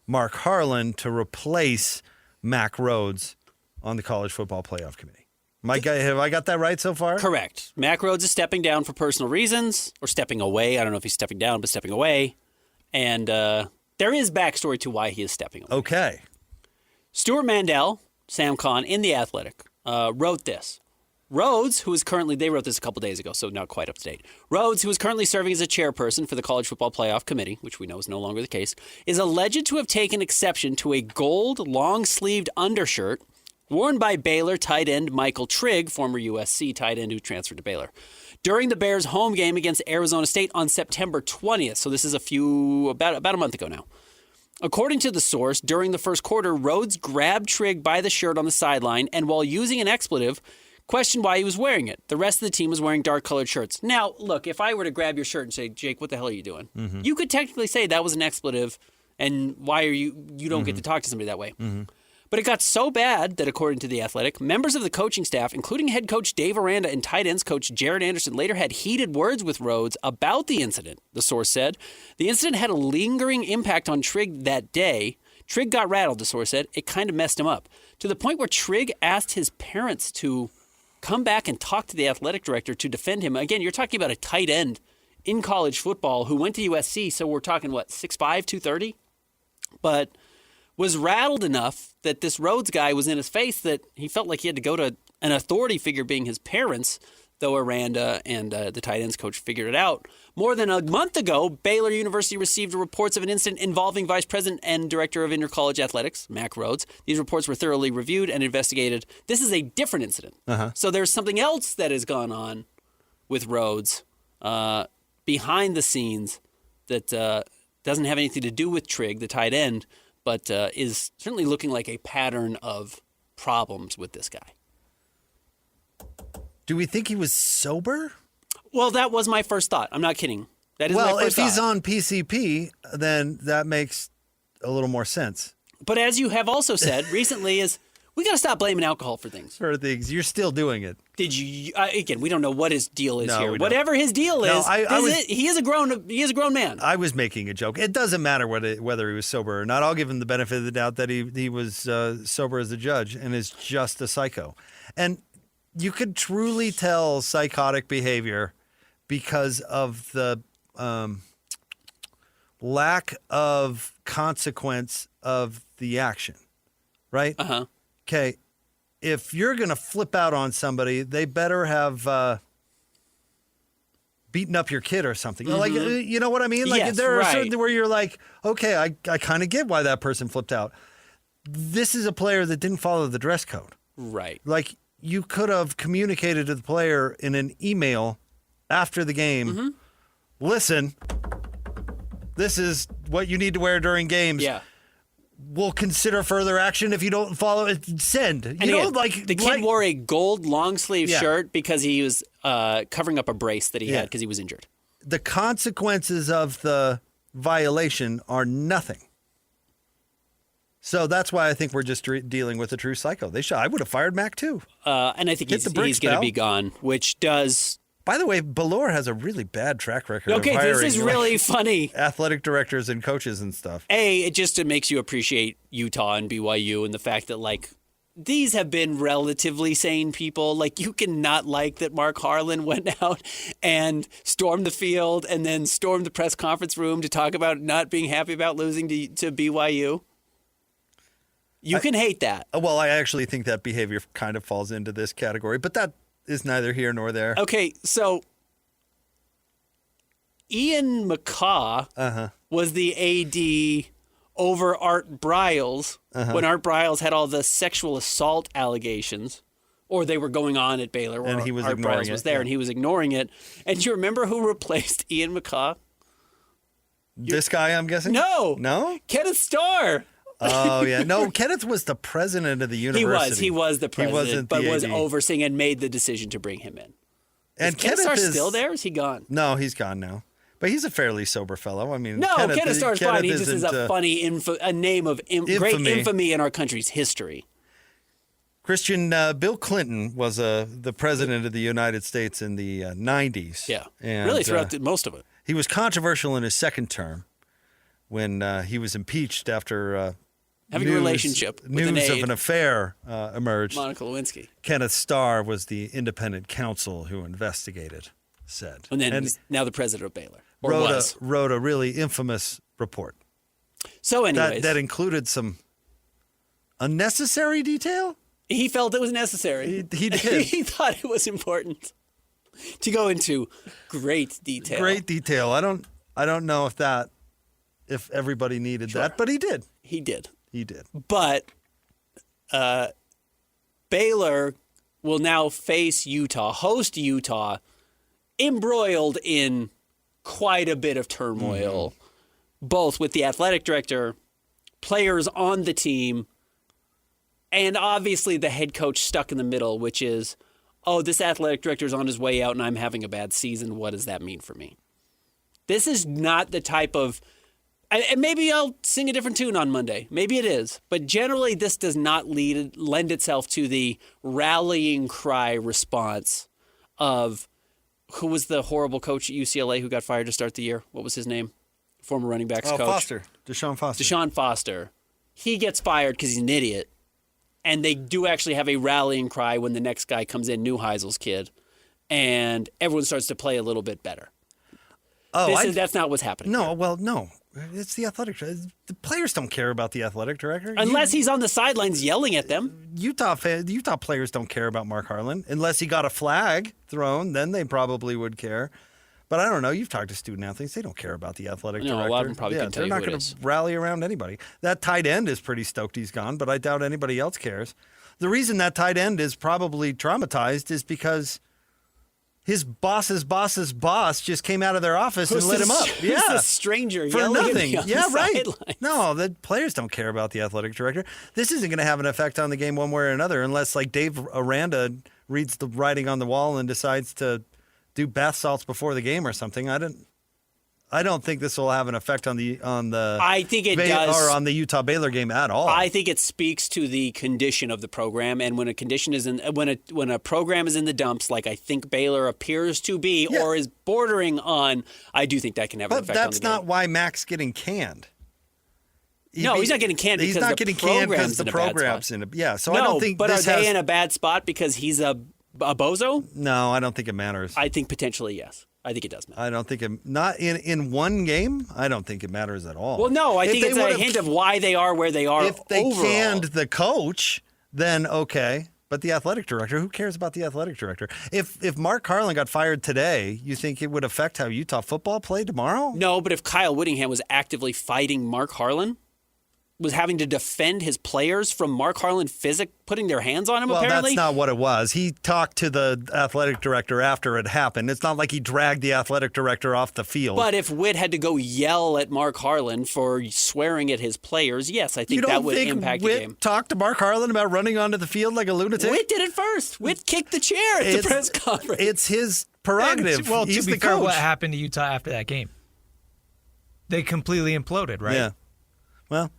Speaker 5: Mark Harlan to replace Mack Rhoades on the College Football Playoff Committee. Have I got that right so far?
Speaker 6: Correct. Mack Rhoades is stepping down for personal reasons, or stepping away. I don't know if he's stepping down, but stepping away. And there is backstory to why he is stepping away.
Speaker 5: Okay.
Speaker 6: Stuart Mandel, Sam Kahn, in The Athletic, wrote this. Rhoades, who is currently, they wrote this a couple days ago, so not quite up to date. Rhoades, who is currently serving as a chairperson for the College Football Playoff Committee, which we know is no longer the case, is alleged to have taken exception to a gold long-sleeved undershirt worn by Baylor tight end Michael Trigg, former USC tight end who transferred to Baylor, during the Bears' home game against Arizona State on September 20th. So this is about a month ago now. According to the source, during the first quarter, Rhoades grabbed Trigg by the shirt on the sideline and while using an expletive, questioned why he was wearing it. The rest of the team was wearing dark-colored shirts. Now, look, if I were to grab your shirt and say, Jake, what the hell are you doing? Mm-hmm. You could technically say that was an expletive and why are you don't get to talk to somebody that way. Mm-hmm. But it got so bad that, according to The Athletic, members of the coaching staff, including head coach Dave Aranda and tight ends coach Jared Anderson, later had heated words with Rhoades about the incident, the source said. The incident had a lingering impact on Trigg that day. Trigg got rattled, the source said. It kind of messed him up, to the point where Trigg asked his parents to come back and talk to the athletic director to defend him. Again, you're talking about a tight end in college football who went to USC, so we're talking, 6'5", 230? But was rattled enough that this Rhoades guy was in his face that he felt like he had to go to an authority figure being his parents, though Aranda and the tight ends coach figured it out. More than a month ago, Baylor University received reports of an incident involving Vice President and Director of Intercollege Athletics, Mack Rhoades. These reports were thoroughly reviewed and investigated. This is a different incident. Uh-huh. So there's something else that has gone on with Rhoades behind the scenes that Doesn't have anything to do with Trigg, the tight end, but is certainly looking like a pattern of problems with this guy.
Speaker 5: Do we think he was sober?
Speaker 6: Well, that was my first thought. I'm not kidding. That is
Speaker 5: Well,
Speaker 6: my
Speaker 5: if
Speaker 6: first
Speaker 5: he's
Speaker 6: thought.
Speaker 5: on PCP, then that makes a little more sense.
Speaker 6: But as you have also said recently, is we got to stop blaming alcohol for things.
Speaker 5: For things, you're still doing it.
Speaker 6: Did you? Again, we don't know what his deal is
Speaker 5: No,
Speaker 6: here.
Speaker 5: we don't.
Speaker 6: Whatever his deal
Speaker 5: No,
Speaker 6: is, he is a grown man.
Speaker 5: I was making a joke. It doesn't matter whether he was sober or not. I'll give him the benefit of the doubt that he was sober as a judge and is just a psycho. And you could truly tell psychotic behavior because of the lack of consequence of the action, right?
Speaker 6: Uh-huh.
Speaker 5: Okay, if you're going to flip out on somebody, they better have beaten up your kid or something. Like, you know what I mean? Like,
Speaker 6: Yes,
Speaker 5: there are
Speaker 6: right.
Speaker 5: certain where you're like, okay, I kind of get why that person flipped out. This is a player that didn't follow the dress code.
Speaker 6: Right.
Speaker 5: Like, you could have communicated to the player in an email after the game, listen, this is what you need to wear during games.
Speaker 6: Yeah.
Speaker 5: We'll consider further action if you don't follow it. Send. You
Speaker 6: And
Speaker 5: know,
Speaker 6: again,
Speaker 5: like
Speaker 6: the kid wore a gold long sleeve
Speaker 5: Yeah.
Speaker 6: shirt because he was covering up a brace that he had because he was injured.
Speaker 5: the consequences of the violation are nothing. So that's why I think we're just dealing with a true psycho. I would have fired Mack too.
Speaker 6: And I think
Speaker 5: Hit the bricks,
Speaker 6: he's going to
Speaker 5: pal.
Speaker 6: be gone, which does.
Speaker 5: By the way, Baylor has a really bad track record of
Speaker 6: Okay,
Speaker 5: hiring
Speaker 6: this is really funny.
Speaker 5: athletic directors and coaches and stuff.
Speaker 6: It just makes you appreciate Utah and BYU and the fact that, like, these have been relatively sane people. Like, you cannot like that Mark Harlan went out and stormed the field and then stormed the press conference room to talk about not being happy about losing to BYU. You can hate that.
Speaker 5: Well, I actually think that behavior kind of falls into this category, but that is neither here nor there.
Speaker 6: Okay, so Ian McCaw was the AD over Art Briles when Art Briles had all the sexual assault allegations, or they were going on at Baylor,
Speaker 5: And
Speaker 6: or
Speaker 5: he was
Speaker 6: Art
Speaker 5: ignoring
Speaker 6: Briles was
Speaker 5: it,
Speaker 6: there,
Speaker 5: yeah.
Speaker 6: and he was ignoring it. And do you remember who replaced Ian McCaw?
Speaker 5: This guy, I'm guessing?
Speaker 6: No.
Speaker 5: No?
Speaker 6: Kenneth Starr.
Speaker 5: Oh, yeah. No, Kenneth was the president of the university.
Speaker 6: He was the president,
Speaker 5: wasn't
Speaker 6: but
Speaker 5: the
Speaker 6: was
Speaker 5: AD.
Speaker 6: overseeing and made the decision to bring him in.
Speaker 5: And
Speaker 6: Is Kenneth Starr
Speaker 5: is
Speaker 6: still there? Is he gone?
Speaker 5: No, he's gone now. But he's a fairly sober fellow. I mean,
Speaker 6: No, Kenneth Starr's fine. He just is
Speaker 5: isn't,
Speaker 6: a funny a name of great infamy in our country's history.
Speaker 5: Christian, Bill Clinton was the president of the United States in the 90s.
Speaker 6: Yeah,
Speaker 5: And,
Speaker 6: really throughout most of it.
Speaker 5: He was controversial in his second term when he was impeached after
Speaker 6: Having a relationship with an
Speaker 5: news of
Speaker 6: aide.
Speaker 5: an affair emerged.
Speaker 6: Monica Lewinsky.
Speaker 5: Kenneth Starr was the independent counsel who investigated said.
Speaker 6: And then now the president of Baylor. Or was.
Speaker 5: wrote a really infamous report
Speaker 6: So anyways,
Speaker 5: that included some unnecessary detail.
Speaker 6: he felt it was necessary.
Speaker 5: He did.
Speaker 6: He thought it was important to go into great detail.
Speaker 5: Great detail. I don't know if everybody needed that, but he did.
Speaker 6: He did.
Speaker 5: He did.
Speaker 6: But Baylor will now face Utah, host Utah, embroiled in quite a bit of turmoil, both with the athletic director, players on the team, and obviously the head coach stuck in the middle, which is, oh, this athletic director's on his way out and I'm having a bad season. What does that mean for me? This is not the type of... And maybe I'll sing a different tune on Monday. Maybe it is. But generally, this does not lend itself to the rallying cry response of who was the horrible coach at UCLA who got fired to start the year? What was his name? Former running backs coach.
Speaker 5: Foster. Deshaun Foster.
Speaker 6: Deshaun Foster. He gets fired because he's an idiot. And they do actually have a rallying cry when the next guy comes in, Neuheisel's kid. And everyone starts to play a little bit better. That's not what's happening.
Speaker 5: No, well, no. It's the athletic director. The players don't care about the athletic director.
Speaker 6: Unless he's on the sidelines yelling at them.
Speaker 5: Utah players don't care about Mark Harlan. Unless he got a flag thrown, then they probably would care. But I don't know. You've talked to student athletes. They don't care about the athletic director.
Speaker 6: A lot of them probably couldn't tell you
Speaker 5: they're
Speaker 6: who
Speaker 5: not
Speaker 6: it
Speaker 5: going
Speaker 6: is.
Speaker 5: to rally around anybody. That tight end is pretty stoked he's gone, but I doubt anybody else cares. The reason that tight end is probably traumatized is because his boss's boss just came out of their office and lit him up.
Speaker 6: Who's this stranger
Speaker 5: for
Speaker 6: yelling
Speaker 5: nothing.
Speaker 6: at me
Speaker 5: Yeah,
Speaker 6: on the
Speaker 5: right.
Speaker 6: sidelines?
Speaker 5: No, the players don't care about the athletic director. This isn't going to have an effect on the game one way or another unless, like, Dave Aranda reads the writing on the wall and decides to do bath salts before the game or something. I don't think this will have an effect on the
Speaker 6: I think it does.
Speaker 5: or on the Utah Baylor game at all.
Speaker 6: I think it speaks to the condition of the program, and when a condition is in when a program is in the dumps, like I think Baylor appears to be or is bordering on, I do think that can have an effect on the game.
Speaker 5: But that's not why Mack's getting canned.
Speaker 6: No, he's not getting canned because the program's in a bad spot.
Speaker 5: Yeah, so
Speaker 6: no,
Speaker 5: I don't think
Speaker 6: but
Speaker 5: this
Speaker 6: are they in a bad spot because he's a bozo?
Speaker 5: No, I don't think it matters.
Speaker 6: I think potentially yes. I think it does matter.
Speaker 5: I don't think not in one game. I don't think it matters at all.
Speaker 6: Well, no, I think it's a hint of why they are where they are.
Speaker 5: If they
Speaker 6: overall.
Speaker 5: canned the coach, then okay. But the athletic director, who cares about the athletic director? If Mark Harlan got fired today, you think it would affect how Utah football played tomorrow?
Speaker 6: No, but if Kyle Whittingham was actively fighting Mark Harlan, was having to defend his players from Mark Harlan putting their hands on him,
Speaker 5: well,
Speaker 6: apparently?
Speaker 5: That's not what it was. He talked to the athletic director after it happened. It's not like he dragged the athletic director off the field.
Speaker 6: But if Witt had to go yell at Mark Harlan for swearing at his players, yes, I think that would impact the game.
Speaker 5: You don't think Witt talked to Mark Harlan about running onto the field like a lunatic?
Speaker 6: Witt did it first. Witt kicked the chair at the press conference.
Speaker 5: It's his prerogative.
Speaker 7: Well,
Speaker 5: He's
Speaker 7: to be
Speaker 5: the
Speaker 7: fair,
Speaker 5: coach.
Speaker 7: what happened to Utah after that game? They completely imploded, right?
Speaker 5: Yeah. Well,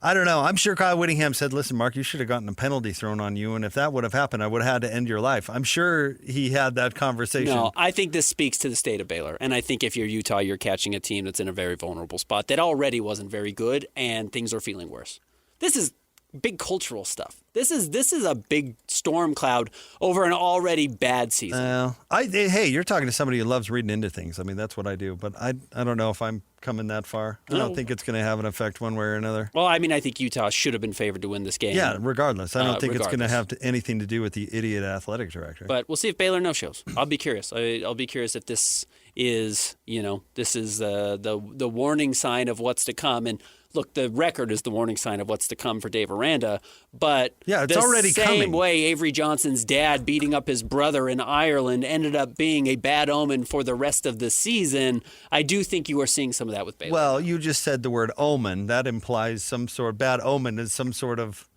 Speaker 5: I don't know. I'm sure Kyle Whittingham said, listen, Mark, you should have gotten a penalty thrown on you, and if that would have happened, I would have had to end your life. I'm sure he had that conversation.
Speaker 6: No, I think this speaks to the state of Baylor. And I think if you're Utah, you're catching a team that's in a very vulnerable spot that already wasn't very good, and things are feeling worse. This is big cultural stuff. This is a big storm cloud over an already bad season.
Speaker 5: Hey, you're talking to somebody who loves reading into things. I mean, that's what I do. But I don't know if I'm coming that far. I don't think it's going to have an effect one way or another.
Speaker 6: Well, I mean, I think Utah should have been favored to win this game.
Speaker 5: Yeah, regardless. I don't think it's going to have anything to do with the idiot athletic director.
Speaker 6: But we'll see if Baylor no-shows. I'll be curious. I'll be curious if this is, the warning sign of what's to come. And look, the record is the warning sign of what's to come for Dave Aranda. But
Speaker 5: yeah, it's
Speaker 6: the
Speaker 5: already
Speaker 6: same
Speaker 5: coming.
Speaker 6: way Avery Johnson's dad beating up his brother in Ireland ended up being a bad omen for the rest of the season, I do think you are seeing some of that with Baylor.
Speaker 5: Well, you just said the word omen. That implies some sort of bad omen is some sort of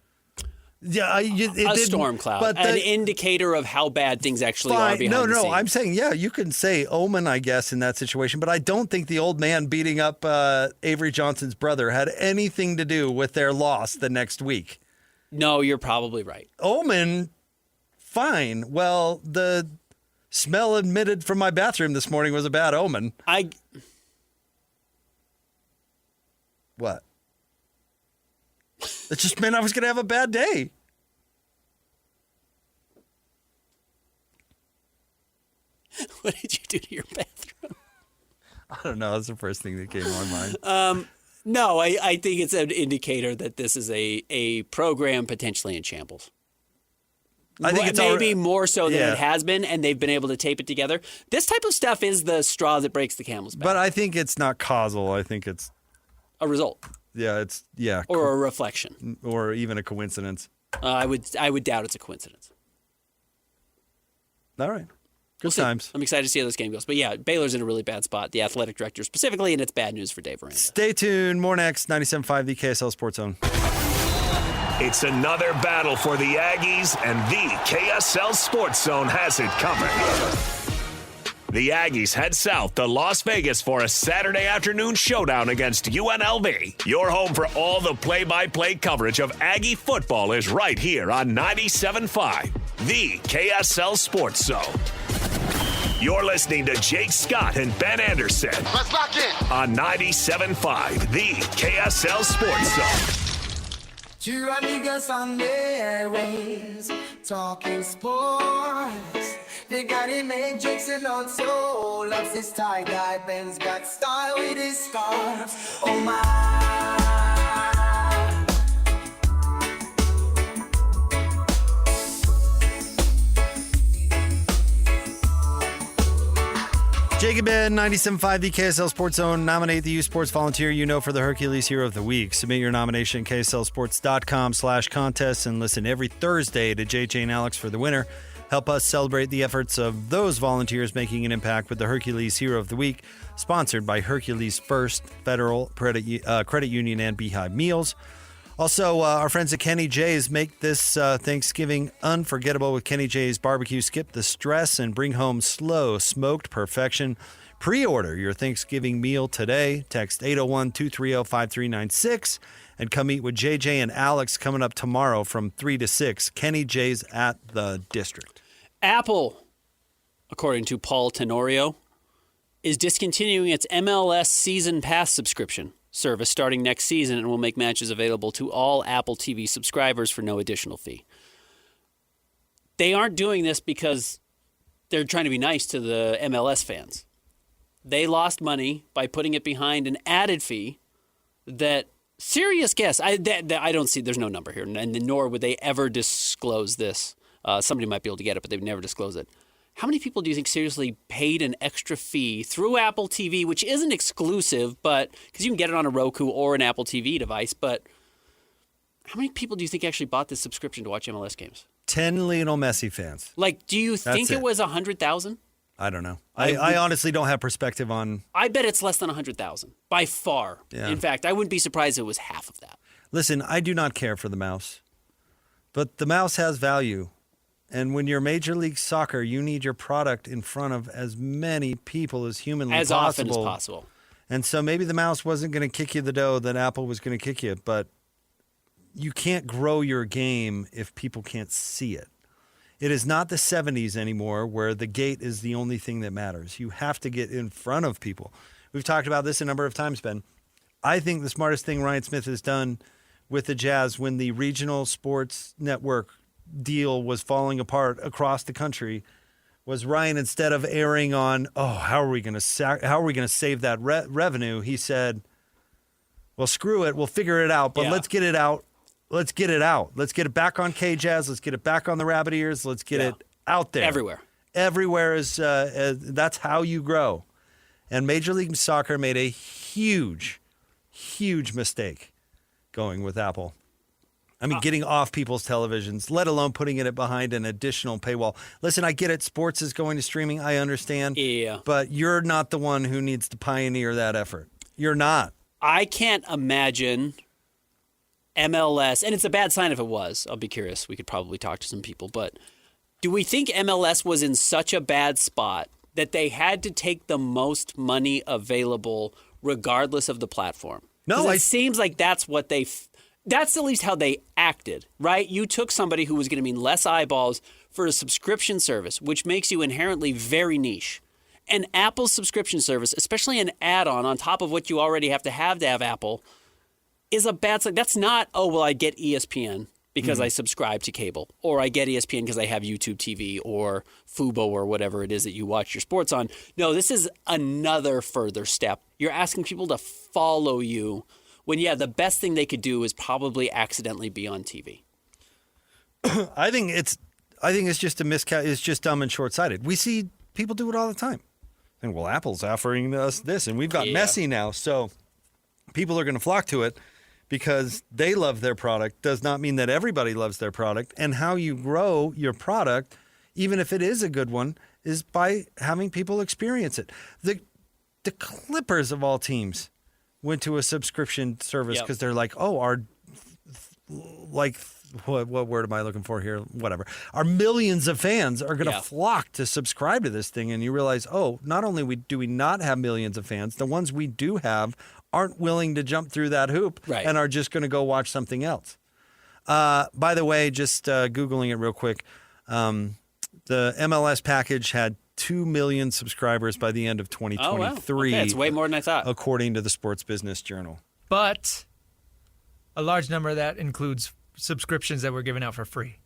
Speaker 6: a storm cloud,
Speaker 5: but
Speaker 6: an indicator of how bad things actually are behind the scenes.
Speaker 5: No, I'm saying, you can say omen, I guess, in that situation, but I don't think the old man beating up Avery Johnson's brother had anything to do with their loss the next week.
Speaker 6: No, you're probably right.
Speaker 5: Omen, fine. Well, the smell emitted from my bathroom this morning was a bad omen. What? It just meant I was going to have a bad day.
Speaker 6: What did you do to your bathroom?
Speaker 5: I don't know. That's the first thing that came to my mind.
Speaker 6: No, I think it's an indicator that this is a program potentially in shambles.
Speaker 5: I think it's
Speaker 6: maybe more so than it has been, and they've been able to tape it together. This type of stuff is the straw that breaks the camel's back.
Speaker 5: But I think it's not causal. I think it's
Speaker 6: a result.
Speaker 5: Yeah,
Speaker 6: or a reflection,
Speaker 5: or even a coincidence.
Speaker 6: I would doubt it's a coincidence.
Speaker 5: All right. Good times.
Speaker 6: I'm excited to see how this game goes. But yeah, Baylor's in a really bad spot, the athletic director specifically, and it's bad news for Dave Aranda.
Speaker 5: Stay tuned. More next. 97.5, the KSL Sports Zone.
Speaker 2: It's another battle for the Aggies, and the KSL Sports Zone has it covered. The Aggies head south to Las Vegas for a Saturday afternoon showdown against UNLV. Your home for all the play-by-play coverage of Aggie football is right here on 97.5, the KSL Sports Zone. You're listening to Jake Scott and Ben Anderson.
Speaker 9: Let's lock in.
Speaker 2: On 97.5, the KSL Sports Zone.
Speaker 9: Two amigos on the airways, talking sports. They got him Matrix and also loves his tie-dye. Ben's got style with his scarf. Oh my.
Speaker 5: Jacob Ben, 97.5, the KSL Sports Zone. Nominate the U Sports volunteer you know for the Hercules Hero of the Week. Submit your nomination at KSLSports.com/contest and listen every Thursday to JJ and Alex for the winner. Help us celebrate the efforts of those volunteers making an impact with the Hercules Hero of the Week, sponsored by Hercules First Federal Credit Union and Beehive Meals. Also, our friends at Kenny J's make this Thanksgiving unforgettable with Kenny J's barbecue. Skip the stress and bring home slow smoked perfection. Pre-order your Thanksgiving meal today. Text 801-230-5396 and come eat with JJ and Alex coming up tomorrow from 3 to 6. Kenny J's at the District.
Speaker 6: Apple, according to Paul Tenorio, is discontinuing its MLS Season Pass subscription service starting next season and will make matches available to all Apple TV subscribers for no additional fee. They aren't doing this because they're trying to be nice to the MLS fans. They lost money by putting it behind an added fee that, serious guess, I don't see, there's no number here, and nor would they ever disclose this. Somebody might be able to get it, but they would never disclose it. How many people do you think seriously paid an extra fee through Apple TV, which isn't exclusive, but because you can get it on a Roku or an Apple TV device, but how many people do you think actually bought this subscription to watch MLS games?
Speaker 5: 10 Lionel Messi fans.
Speaker 6: Like, do you think it was 100,000?
Speaker 5: I don't know. I honestly don't have perspective on...
Speaker 6: I bet it's less than 100,000, by far.
Speaker 5: Yeah.
Speaker 6: In fact, I wouldn't be surprised if it was half of that.
Speaker 5: Listen, I do not care for the mouse, but the mouse has value. And when you're Major League Soccer, you need your product in front of as many people as humanly
Speaker 6: as
Speaker 5: possible.
Speaker 6: As often as possible.
Speaker 5: And so maybe the mouse wasn't going to kick you the dough that Apple was going to kick you, but you can't grow your game if people can't see it. It is not the 70s anymore where the gate is the only thing that matters. You have to get in front of people. We've talked about this a number of times, Ben. I think the smartest thing Ryan Smith has done with the Jazz when the regional sports network deal was falling apart across the country was Ryan, instead of airing on, how are we going to save that revenue? He said, well, screw it. We'll figure it out, but let's get it out. Let's get it out. Let's get it back on K-Jazz. Let's get it back on the Rabbit Ears. Let's get it out there.
Speaker 6: Everywhere.
Speaker 5: Everywhere is, that's how you grow. And Major League Soccer made a huge, huge mistake going with Apple. I mean, getting off people's televisions, let alone putting it behind an additional paywall. Listen, I get it. Sports is going to streaming. I understand.
Speaker 6: Yeah.
Speaker 5: But you're not the one who needs to pioneer that effort. You're not.
Speaker 6: I can't imagine MLS, and it's a bad sign if it was. I'll be curious. We could probably talk to some people. But do we think MLS was in such a bad spot that they had to take the most money available regardless of the platform?
Speaker 5: No,
Speaker 6: it seems like that's what that's at least how they acted, right? You took somebody who was going to mean less eyeballs for a subscription service, which makes you inherently very niche. And Apple's subscription service, especially an add-on on top of what you already have to have Apple, is a bad sign. That's not, I get ESPN because I subscribe to cable, or I get ESPN because I have YouTube TV or Fubo or whatever it is that you watch your sports on. No, this is another further step. You're asking people to follow you when, the best thing they could do is probably accidentally be on TV.
Speaker 5: I think it's just it's just dumb and short-sighted. We see people do it all the time. And Apple's offering us this, and we've got Messi now, so people are going to flock to it because they love their product. Does not mean that everybody loves their product. And how you grow your product, even if it is a good one, is by having people experience it. The Clippers of all teams went to a subscription service because they're like, what word am I looking for here? Whatever. Our millions of fans are going to flock to subscribe to this thing. And you realize, not only do we not have millions of fans, the ones we do have aren't willing to jump through that hoop and are just going to go watch something else. By the way, just Googling it real quick, the MLS package had 2 million subscribers by the end of 2023.
Speaker 6: Oh, wow. Okay, it's way more than I thought.
Speaker 5: According to the Sports Business Journal.
Speaker 7: But a large number of that includes subscriptions that were given out for free.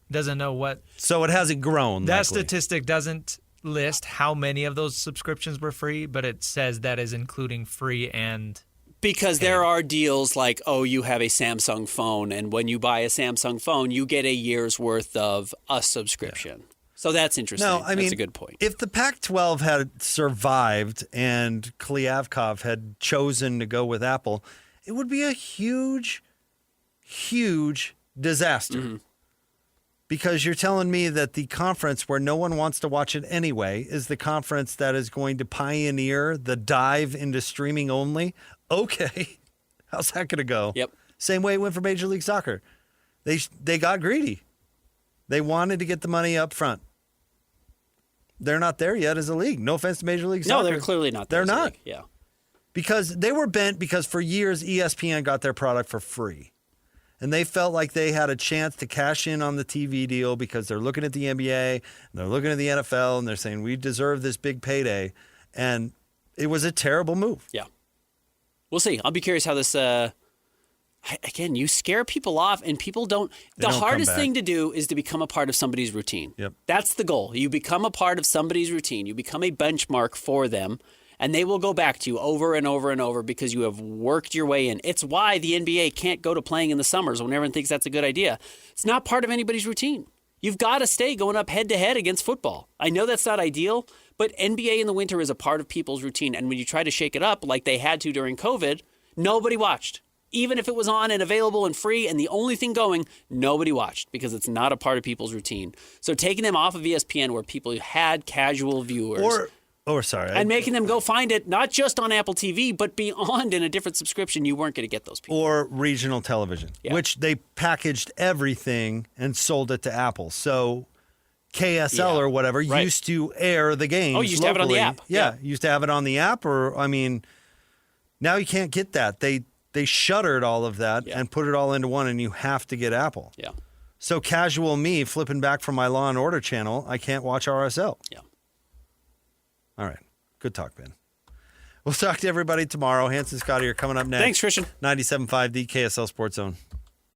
Speaker 7: Doesn't know what.
Speaker 5: So it hasn't grown.
Speaker 7: That
Speaker 5: likely.
Speaker 7: statistic doesn't list how many of those subscriptions were free, but it says that is including free and.
Speaker 6: Because there are deals like, you have a Samsung phone, and when you buy a Samsung phone, you get a year's worth of a subscription. Yeah. So that's interesting.
Speaker 5: No, I mean,
Speaker 6: that's a good point.
Speaker 5: If the Pac-12 had survived and Kliavkov had chosen to go with Apple, it would be a huge, huge disaster. Mm-hmm. Because you're telling me that the conference where no one wants to watch it anyway is the conference that is going to pioneer the dive into streaming only. Okay. How's that going to go?
Speaker 6: Yep.
Speaker 5: Same way it went for Major League Soccer. They got greedy. They wanted to get the money up front. They're not there yet as a league. No offense to Major League Soccer.
Speaker 6: No, they're clearly not there.
Speaker 5: They're not.
Speaker 6: League. Yeah.
Speaker 5: Because they were bent because for years ESPN got their product for free. And they felt like they had a chance to cash in on the TV deal because they're looking at the NBA and they're looking at the NFL and they're saying, we deserve this big payday. And it was a terrible move.
Speaker 6: Yeah. We'll see. I'll be curious how this, again, you scare people off and people don't. The hardest thing to do is to become a part of somebody's routine.
Speaker 5: Yep.
Speaker 6: That's the goal. You become a part of somebody's routine. You become a benchmark for them. And they will go back to you over and over and over because you have worked your way in. It's why the NBA can't go to playing in the summers when everyone thinks that's a good idea. It's not part of anybody's routine. You've got to stay going up head-to-head against football. I know that's not ideal, but NBA in the winter is a part of people's routine. And when you try to shake it up like they had to during COVID, nobody watched. Even if it was on and available and free and the only thing going, nobody watched because it's not a part of people's routine. So taking them off of ESPN where people had casual viewers... and making them go find it, not just on Apple TV, but beyond in a different subscription, you weren't going to get those people.
Speaker 5: Or regional television, which they packaged everything and sold it to Apple. So KSL or whatever used to air the games.
Speaker 6: Oh, you used to have it on the app.
Speaker 5: Yeah, used to have it on the app. Now you can't get that. They shuttered all of that and put it all into one, and you have to get Apple.
Speaker 6: Yeah.
Speaker 5: So casual me flipping back from my Law & Order channel, I can't watch RSL.
Speaker 6: Yeah.
Speaker 5: All right. Good talk, Ben. We'll talk to everybody tomorrow. Hanson Scott here coming up next.
Speaker 6: Thanks, Christian.
Speaker 5: 97.5, the KSL Sports Zone.